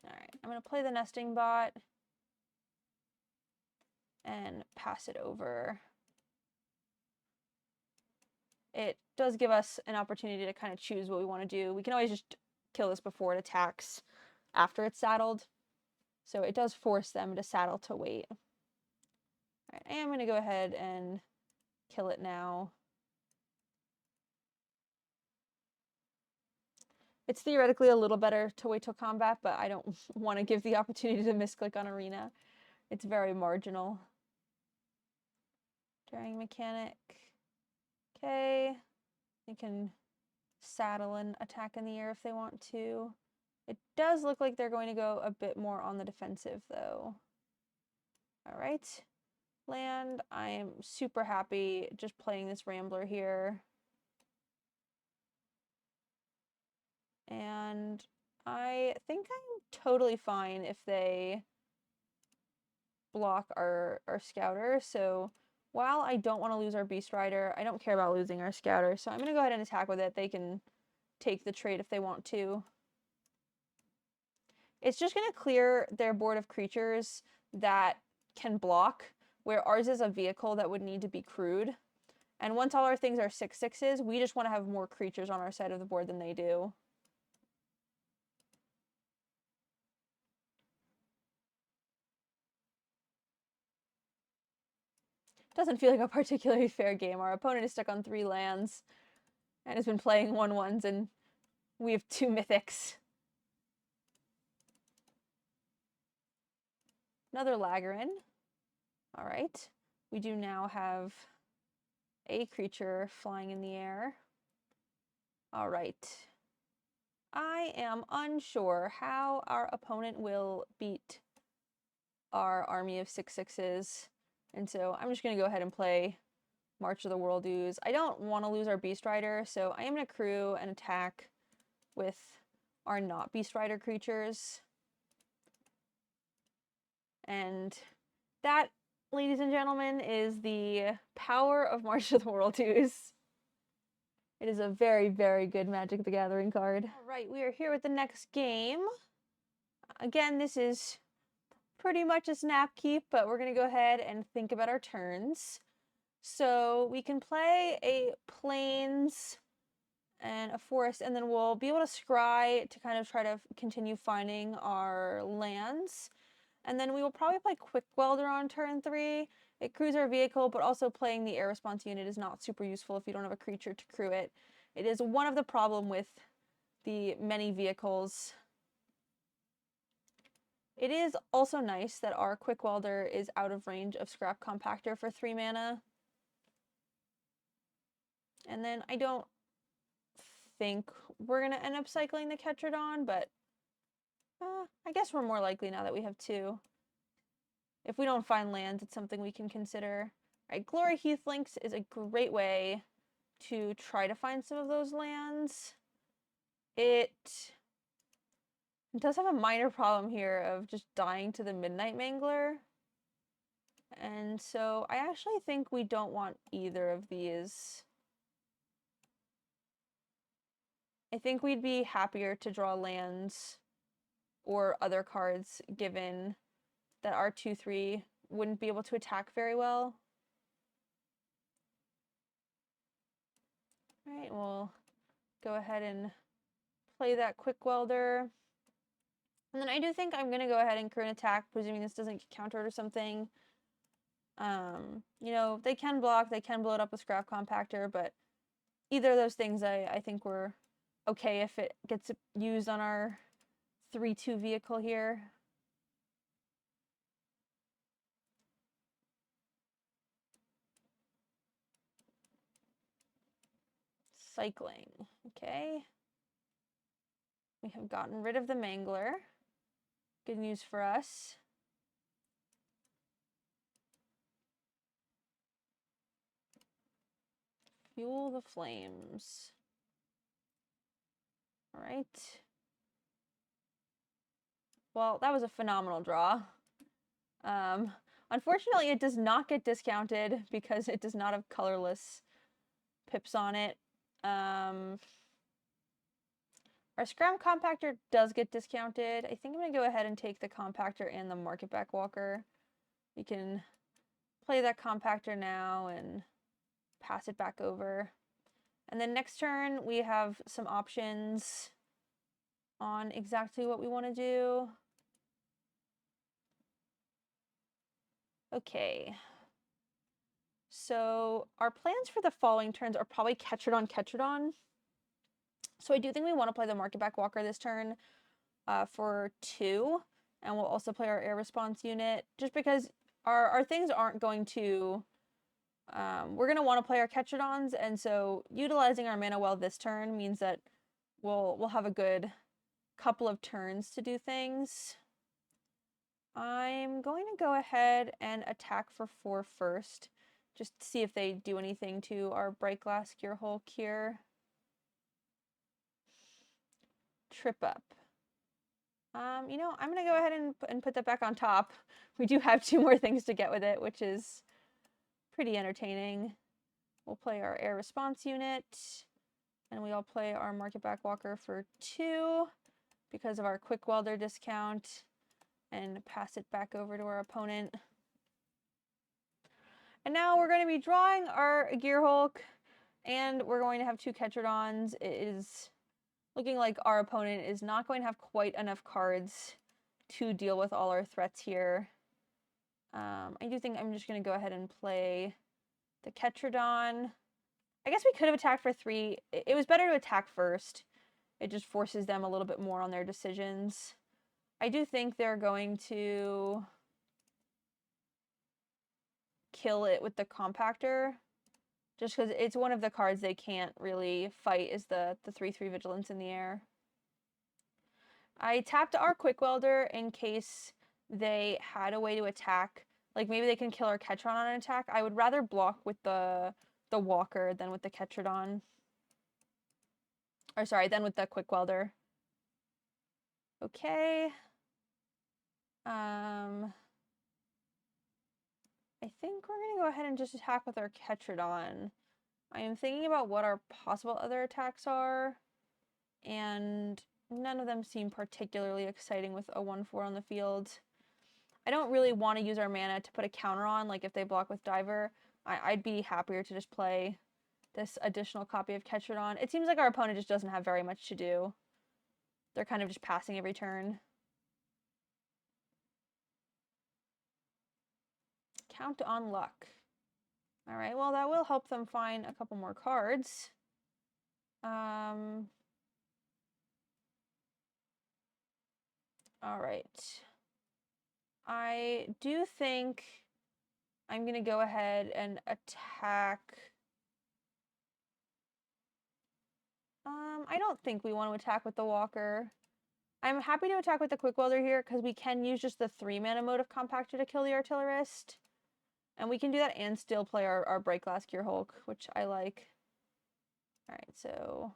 Alright, I'm going to play the Nesting Bot and pass it over. It does give us an opportunity to kind of choose what we want to do. We can always just kill this before it attacks after it's saddled. So it does force them to saddle to wait. Alright, I am going to go ahead and kill it now. It's theoretically a little better to wait till combat, but I don't want to give the opportunity to misclick on Arena. It's very marginal. Dragging Mechanic. Okay. They can saddle and attack in the air if they want to. It does look like they're going to go a bit more on the defensive, though. Alright. Land. I am super happy just playing this Rambler here. And I think I'm totally fine if they block our Scouter. So while I don't want to lose our Beast Rider, I don't care about losing our Scouter. So I'm going to go ahead and attack with it. They can take the trade if they want to. It's just going to clear their board of creatures that can block, where ours is a vehicle that would need to be crewed. And once all our things are 6/6s, we just want to have more creatures on our side of the board than they do. Doesn't feel like a particularly fair game. Our opponent is stuck on 3 lands and has been playing 1/1s, and we have 2 Mythics. Another Lagrin. All right. We do now have a creature flying in the air. All right. I am unsure how our opponent will beat our army of 6/6s. And so I'm just going to go ahead and play March of the World Ooze. I don't want to lose our Beast Rider, so I am going to crew and attack with our not Beast Rider creatures. And that, ladies and gentlemen, is the power of March of the World Ooze. It is a very, very good Magic the Gathering card. All right, we are here with the next game. Again, this is pretty much a snap keep, but we're going to go ahead and think about our turns. So we can play a plains and a forest, and then we'll be able to scry to kind of try to continue finding our lands. And then we will probably play Quick Welder on turn 3. It crews our vehicle, but also playing the air response unit is not super useful if you don't have a creature to crew it. It is one of the problem with the many vehicles. It is also nice that our Quick Welder is out of range of Scrap Compactor for 3 mana. And then I don't think we're going to end up cycling the Ketradon, but I guess we're more likely now that we have 2. If we don't find lands, it's something we can consider. All right, Glory Heathlinks is a great way to try to find some of those lands. It does have a minor problem here of just dying to the Midnight Mangler. And so I actually think we don't want either of these. I think we'd be happier to draw lands or other cards given that our 2/3 wouldn't be able to attack very well. All right, we'll go ahead and play that Quick Welder. And then I do think I'm going to go ahead and crew an attack, presuming this doesn't get countered or something. You know, they can block, they can blow it up with Scrap Compactor, but either of those things I think we're okay if it gets used on our 3/2 vehicle here. Cycling. Okay. We have gotten rid of the Mangler. Good news for us. Fuel the flames. All right. Well, that was a phenomenal draw. Unfortunately, it does not get discounted because it does not have colorless pips on it. Our Scrap Compactor does get discounted. I think I'm going to go ahead and take the Compactor and the Market Back Walker. We can play that Compactor now and pass it back over. And then next turn, we have some options on exactly what we want to do. Okay. So our plans for the following turns are probably Ketradon. So I do think we want to play the Market Back Walker this turn for 2. And we'll also play our air response unit just because our things aren't going to... we're going to want to play our Ketradons, and so utilizing our mana well this turn means that we'll have a good couple of turns to do things. I'm going to go ahead and attack for 4 first, just to see if they do anything to our Bright Glass Gearhulk here. Trip Up. You know, I'm going to go ahead and put that back on top. We do have 2 more things to get with it, which is pretty entertaining. We'll play our air response unit, and we'll play our Market Back Walker for 2 because of our Quick Welder discount, and pass it back over to our opponent. And now we're going to be drawing our Gearhulk, and we're going to have 2 Ketradons. It is looking like our opponent is not going to have quite enough cards to deal with all our threats here. I do think I'm just going to go ahead and play the Ketradon. I guess we could have attacked for 3. It was better to attack first. It just forces them a little bit more on their decisions. I do think they're going to kill it with the compactor. Just because it's one of the cards they can't really fight is the 3/3 Vigilance in the air. I tapped our Quick Welder in case they had a way to attack. Like maybe they can kill our Ketron on an attack. I would rather block with the Walker than with the Ketrodon. Or sorry, than with the Quick Welder. Okay. I think we're going to go ahead and just attack with our Ketrodon. I am thinking about what our possible other attacks are, and none of them seem particularly exciting with a 1/4 on the field. I don't really want to use our mana to put a counter on, like if they block with Diver. I'd be happier to just play this additional copy of Ketrodon. It seems like our opponent just doesn't have very much to do. They're kind of just passing every turn. Count on luck. Alright, well that will help them find a couple more cards. Alright. I do think I'm going to go ahead and attack. I don't think we want to attack with the Walker. I'm happy to attack with the Quick Welder here because we can use just the 3-mana mode of Compactor to kill the Artillerist. And we can do that and still play our Bright Glass Gear Hulk, which I like. Alright, so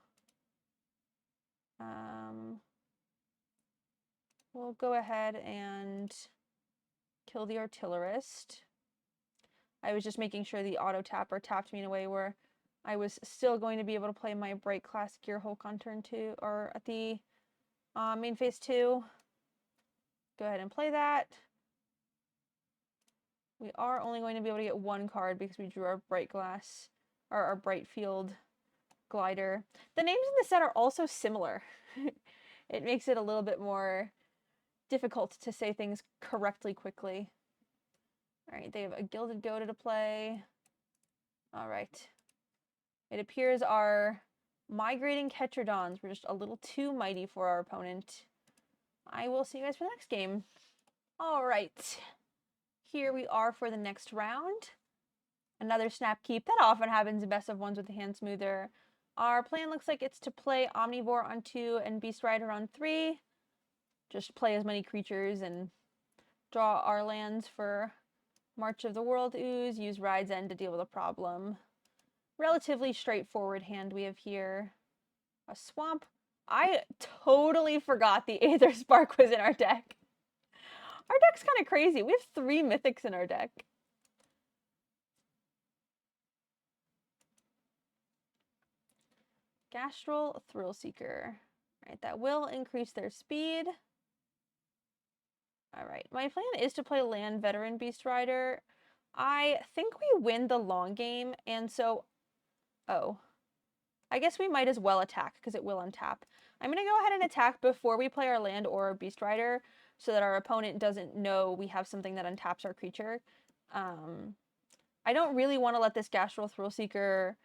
we'll go ahead and kill the Artillerist. I was just making sure the auto tapper tapped me in a way where I was still going to be able to play my Bright Glass Gear Hulk on turn 2, or at the main phase 2. Go ahead and play that. We are only going to be able to get one card because we drew our Bright Glass, or our Bright Field Glider. The names in the set are also similar. It makes it a little bit more difficult to say things correctly quickly. Alright, they have a Gilded Goda to play. Alright. It appears our Migrating Ketrodons were just a little too mighty for our opponent. I will see you guys for the next game. Alright. Here we are for the next round. Another snap keep. That often happens in best of ones with the hand smoother. Our plan looks like it's to play Omnivore on 2 and Beast Rider on 3. Just play as many creatures and draw our lands for March of the World Ooze. Use Ride's End to deal with a problem. Relatively straightforward hand we have here. A Swamp. I totally forgot the Aether Spark was in our deck. Our deck's kind of crazy. We have 3 Mythics in our deck. Gastral Thrillseeker. Alright, that will increase their speed. Alright, my plan is to play Land Veteran Beast Rider. I think we win the long game, and so... Oh. I guess we might as well attack, because it will untap. I'm going to go ahead and attack before we play our land or our Beast Rider, so that our opponent doesn't know we have something that untaps our creature. I don't really want to let this Gastral Thrillseeker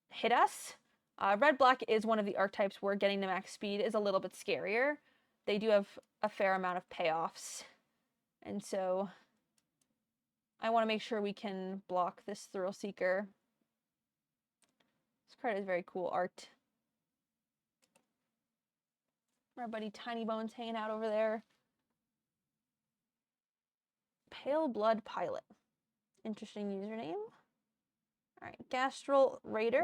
hit us. Red-Black is one of the archetypes where getting to max speed is a little bit scarier. They do have a fair amount of payoffs. And so I want to make sure we can block this Thrillseeker. This card is very cool art. Our buddy Tiny Bones hanging out over there. Pale Blood Pilot. Interesting username. Alright, Gastral Raider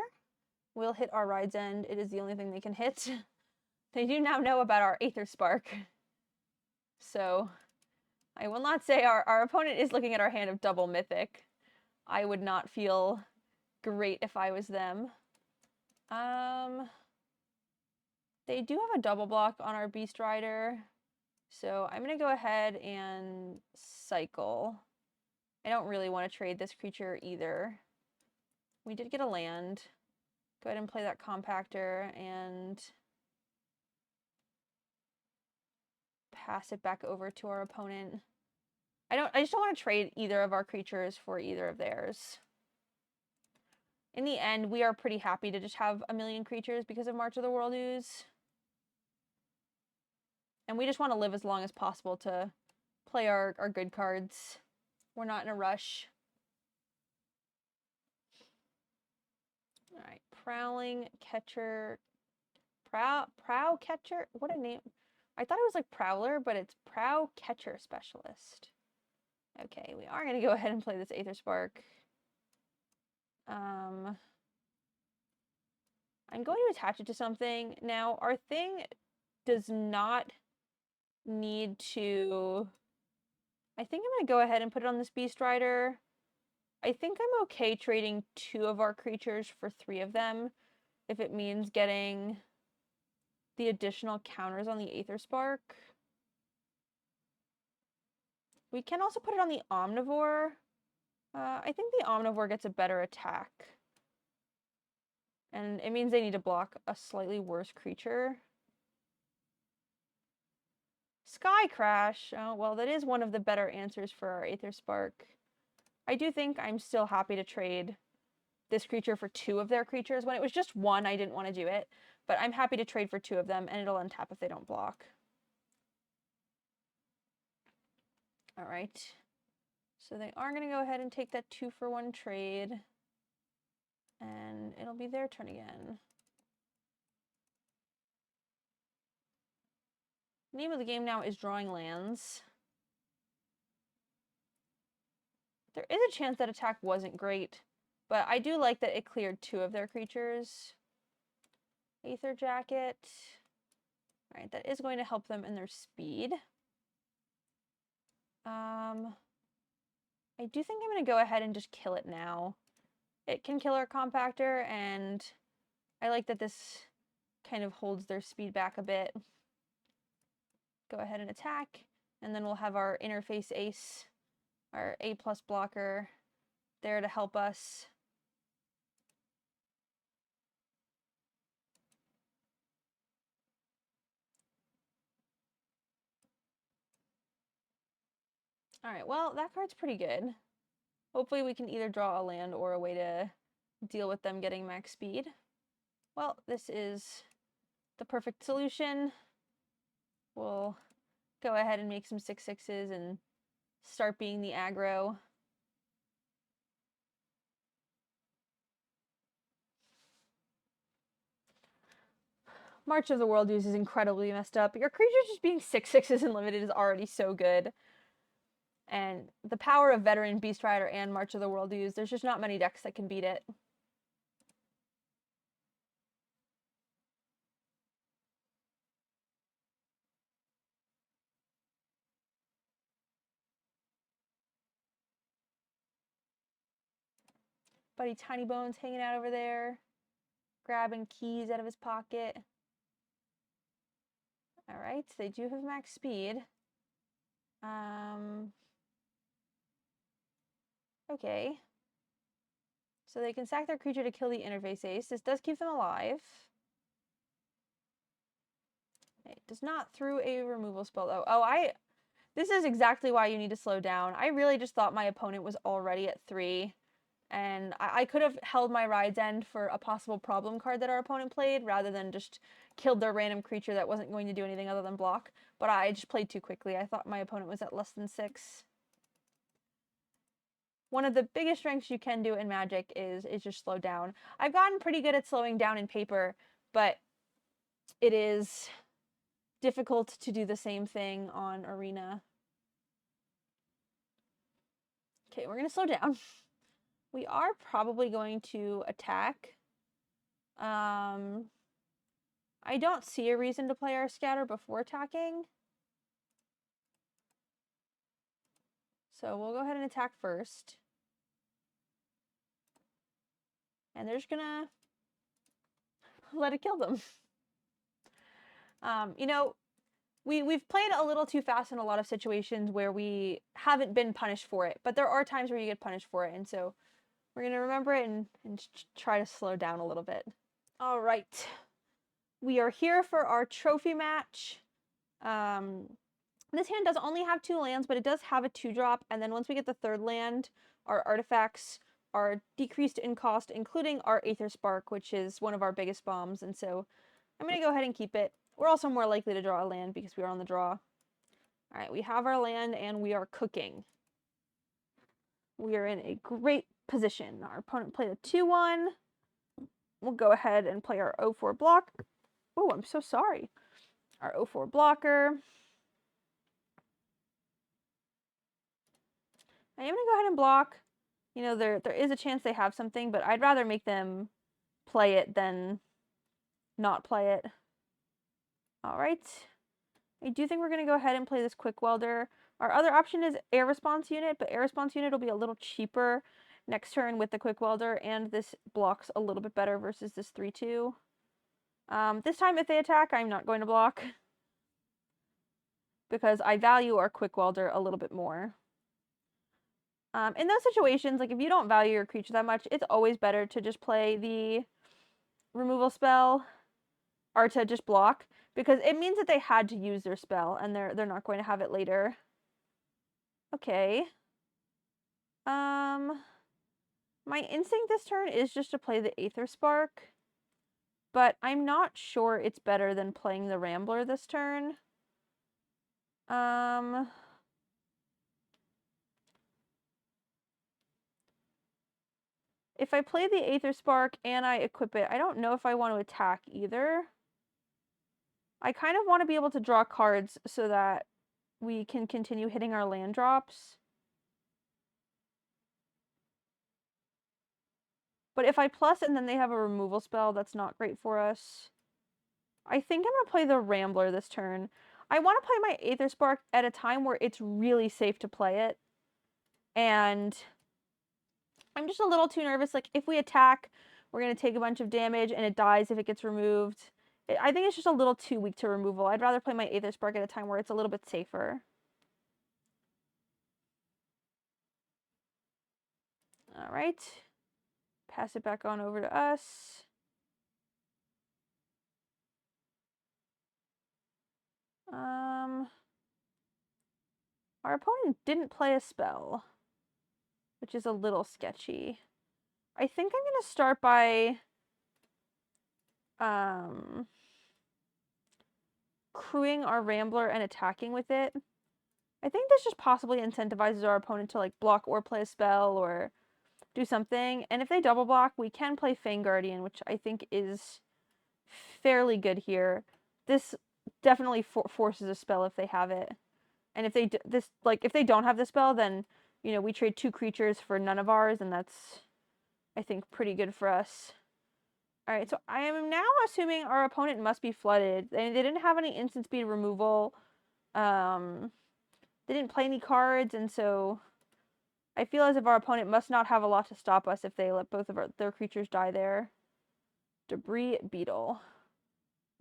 will hit our Ride's End. It is the only thing they can hit. They do now know about our Aether Spark. So, I will not say our opponent is looking at our hand of double Mythic. I would not feel great if I was them. They do have a double block on our Beast Rider. So, I'm going to go ahead and cycle. I don't really want to trade this creature either. We did get a land. Go ahead and play that Compactor and pass it back over to our opponent. I just don't want to trade either of our creatures for either of theirs. In the end, we are pretty happy to just have a million creatures because of March of the World Ooze. And we just want to live as long as possible to play our good cards. We're not in a rush. Prowling Catcher. Prow Catcher? What a name. I thought it was like Prowler, but it's Prow Catcher Specialist. Okay, we are going to go ahead and play this Aether Spark. I'm going to attach it to something. Now, our thing does not need to... I think I'm going to go ahead and put it on this Beast Rider. I think I'm okay trading 2 of our creatures for 3 of them, if it means getting the additional counters on the Aether Spark. We can also put it on the Omnivore. I think the Omnivore gets a better attack. And it means they need to block a slightly worse creature. Sky Crash. Oh, well, that is one of the better answers for our Aether Spark. I do think I'm still happy to trade this creature for 2 of their creatures. When it was just 1, I didn't want to do it. But I'm happy to trade for 2 of them, and it'll untap if they don't block. Alright. So they are going to go ahead and take that 2-for-1 trade. And it'll be their turn again. Name of the game now is Drawing Lands. There is a chance that attack wasn't great, but I do like that it cleared 2 of their creatures. Aether Jacket. Alright, that is going to help them in their speed. I do think I'm going to go ahead and just kill it now. It can kill our compactor, and I like that this kind of holds their speed back a bit. Go ahead and attack, and then we'll have our interface ace, our A+ blocker, there to help us. Alright, well, that card's pretty good. Hopefully we can either draw a land or a way to deal with them getting max speed. Well, this is the perfect solution. We'll go ahead and make some 6/6s and start being the aggro. March of the World Use is incredibly messed up. Your creatures just being 6/6s and limited is already so good. And the power of Veteran, Beast Rider, and March of the World Use, there's just not many decks that can beat it. Buddy Tiny Bones hanging out over there, grabbing keys out of his pocket. Alright, so they do have max speed. Okay. So they can sack their creature to kill the interface ace. This does keep them alive. It does not through a removal spell though. This is exactly why you need to slow down. I really just thought my opponent was already at 3. And I could have held my Ride's End for a possible problem card that our opponent played, rather than just killed their random creature that wasn't going to do anything other than block. But I just played too quickly. I thought my opponent was at less than 6. One of the biggest strengths you can do in Magic is just slow down. I've gotten pretty good at slowing down in paper, but it is difficult to do the same thing on Arena. Okay, we're going to slow down. We are probably going to attack. I don't see a reason to play our scatter before attacking. So we'll go ahead and attack first. And they're just gonna let it kill them. You know, we've played a little too fast in a lot of situations where we haven't been punished for it, but there are times where you get punished for it, and so we're gonna remember it and try to slow down a little bit. All right, we are here for our trophy match. This hand does only have 2 lands, but it does have a 2-drop, and then once we get the 3rd land, our artifacts are decreased in cost, including our Aether Spark, which is one of our biggest bombs, and so I'm going to go ahead and keep it. We're also more likely to draw a land because we are on the draw. Alright, we have our land, and we are cooking. We are in a great position. Our opponent played a 2-1. we'll go ahead and play our 0-4 block. Oh, I'm so sorry. Our 0-4 blocker. I am going to go ahead and block. You know, there is a chance they have something, but I'd rather make them play it than not play it. All right. I do think we're going to go ahead and play this Quick Welder. Our other option is Air Response Unit, but Air Response Unit will be a little cheaper next turn with the Quick Welder, and this blocks a little bit better versus this 3-2. This time if they attack, I'm not going to block because I value our Quick Welder a little bit more. In those situations, like if you don't value your creature that much, it's always better to just play the removal spell or to just block, because it means that they had to use their spell and they're not going to have it later. Okay. My instinct this turn is just to play the Aether Spark, but I'm not sure it's better than playing the Rambler this turn. If I play the Aether Spark and I equip it, I don't know if I want to attack either. I kind of want to be able to draw cards so that we can continue hitting our land drops. But if I plus and then they have a removal spell, that's not great for us. I think I'm going to play the Rambler this turn. I want to play my Aether Spark at a time where it's really safe to play it. And I'm just a little too nervous. Like, if we attack, we're going to take a bunch of damage and it dies if it gets removed. I think it's just a little too weak to removal. I'd rather play my Aether Spark at a time where it's a little bit safer. All right. Pass it back on over to us. Our opponent didn't play a spell, which is a little sketchy. I think I'm going to start by crewing our Rambler and attacking with it. I think this just possibly incentivizes our opponent to like block or play a spell or do something. And if they double block, we can play Fang Guardian, which I think is fairly good here. This definitely forces a spell if they have it. And if they if they don't have the spell, then you know we trade 2 creatures for none of ours, and that's, I think, pretty good for us. All right, so I am now assuming our opponent must be flooded. They didn't have any instant speed removal. They didn't play any cards, and so I feel as if our opponent must not have a lot to stop us if they let both of their creatures die there. Debris Beetle.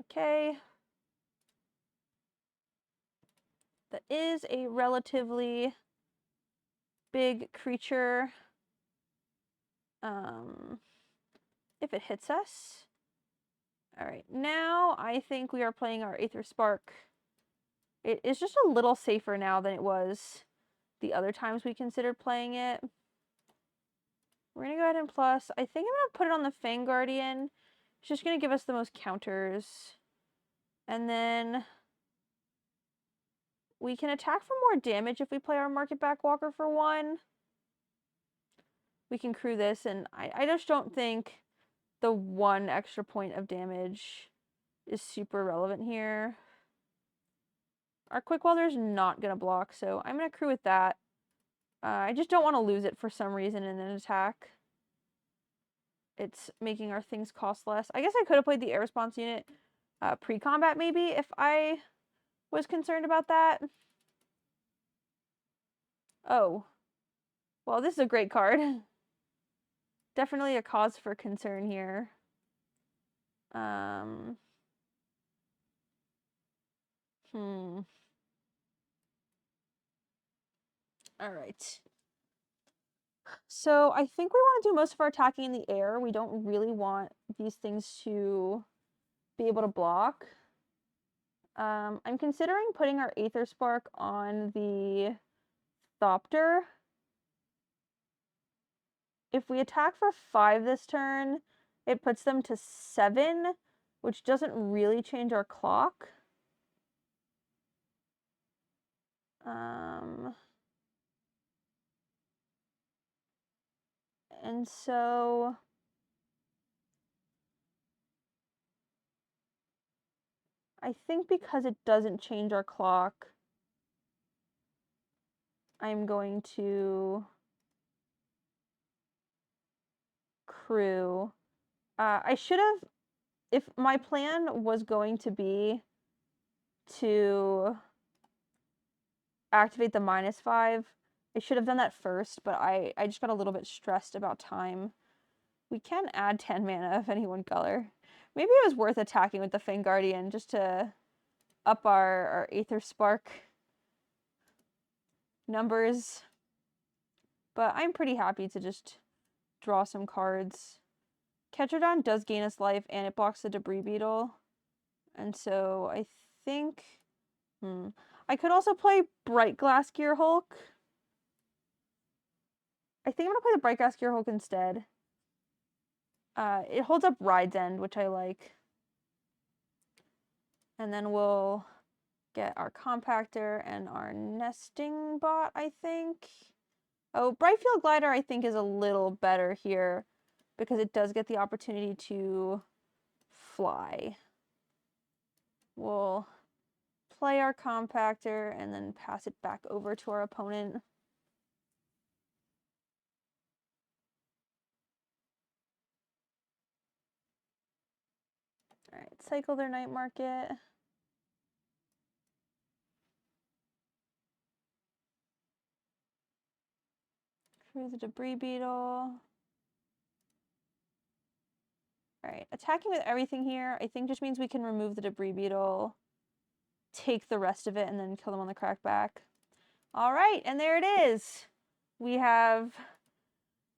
Okay. That is a relatively big creature. If it hits us. All right, now I think we are playing our Aether Spark. It is just a little safer now than it was the other times we considered playing it. We're going to go ahead and plus. I think I'm going to put it on the Fang Guardian. It's just going to give us the most counters. And then we can attack for more damage if we play our Market Backwalker for 1. We can crew this, and I just don't think the 1 extra point of damage is super relevant here. Our Quick Welder is not going to block, so I'm going to crew with that. I just don't want to lose it for some reason in an attack. It's making our things cost less. I guess I could have played the Air Response Unit pre-combat maybe if I was concerned about that. Oh. Well, this is a great card. Definitely a cause for concern here. All right. So I think we want to do most of our attacking in the air. We don't really want these things to be able to block. I'm considering putting our Aether Spark on the Thopter. If we attack for 5 this turn, it puts them to 7, which doesn't really change our clock. And so I think because it doesn't change our clock, I'm going to crew. I should have, if my plan was going to be to activate the -5, I should have done that first, but I just got a little bit stressed about time. We can add 10 mana of any one color. Maybe it was worth attacking with the Fang Guardian just to up our Aether Spark numbers. But I'm pretty happy to just draw some cards. Ketrodon does gain us life and it blocks the Debris Beetle. And so I think... I could also play Bright Glass Gear Hulk. I think I'm going to play the Bright Glass Gear Hulk instead. It holds up Ride's End, which I like. And then we'll get our Compactor and our Nesting Bot, I think. Oh, Brightfield Glider, I think, is a little better here because it does get the opportunity to fly. We'll play our Compactor and then pass it back over to our opponent. All right, cycle their Night Market. Crew the Debris Beetle. All right, attacking with everything here, I think just means we can remove the Debris Beetle, take the rest of it, and then kill them on the crackback. All right, and there it is. We have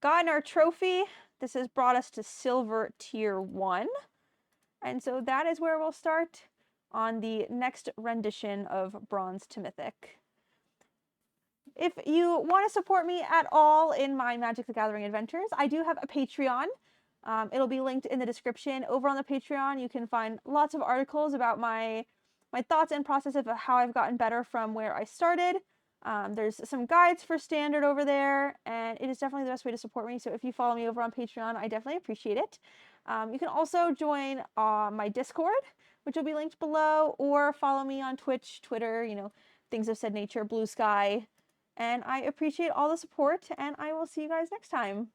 gotten our trophy. This has brought us to Silver Tier 1. And so that is where we'll start on the next rendition of Bronze to Mythic. If you want to support me at all in my Magic the Gathering adventures, I do have a Patreon. It'll be linked in the description. Over on the Patreon, you can find lots of articles about my thoughts and process of how I've gotten better from where I started. There's some guides for standard over there, and it is definitely the best way to support me. So if you follow me over on Patreon, I definitely appreciate it. You can also join my Discord, which will be linked below, or follow me on Twitch, Twitter, things of said nature, Blue Sky. And I appreciate all the support, and I will see you guys next time.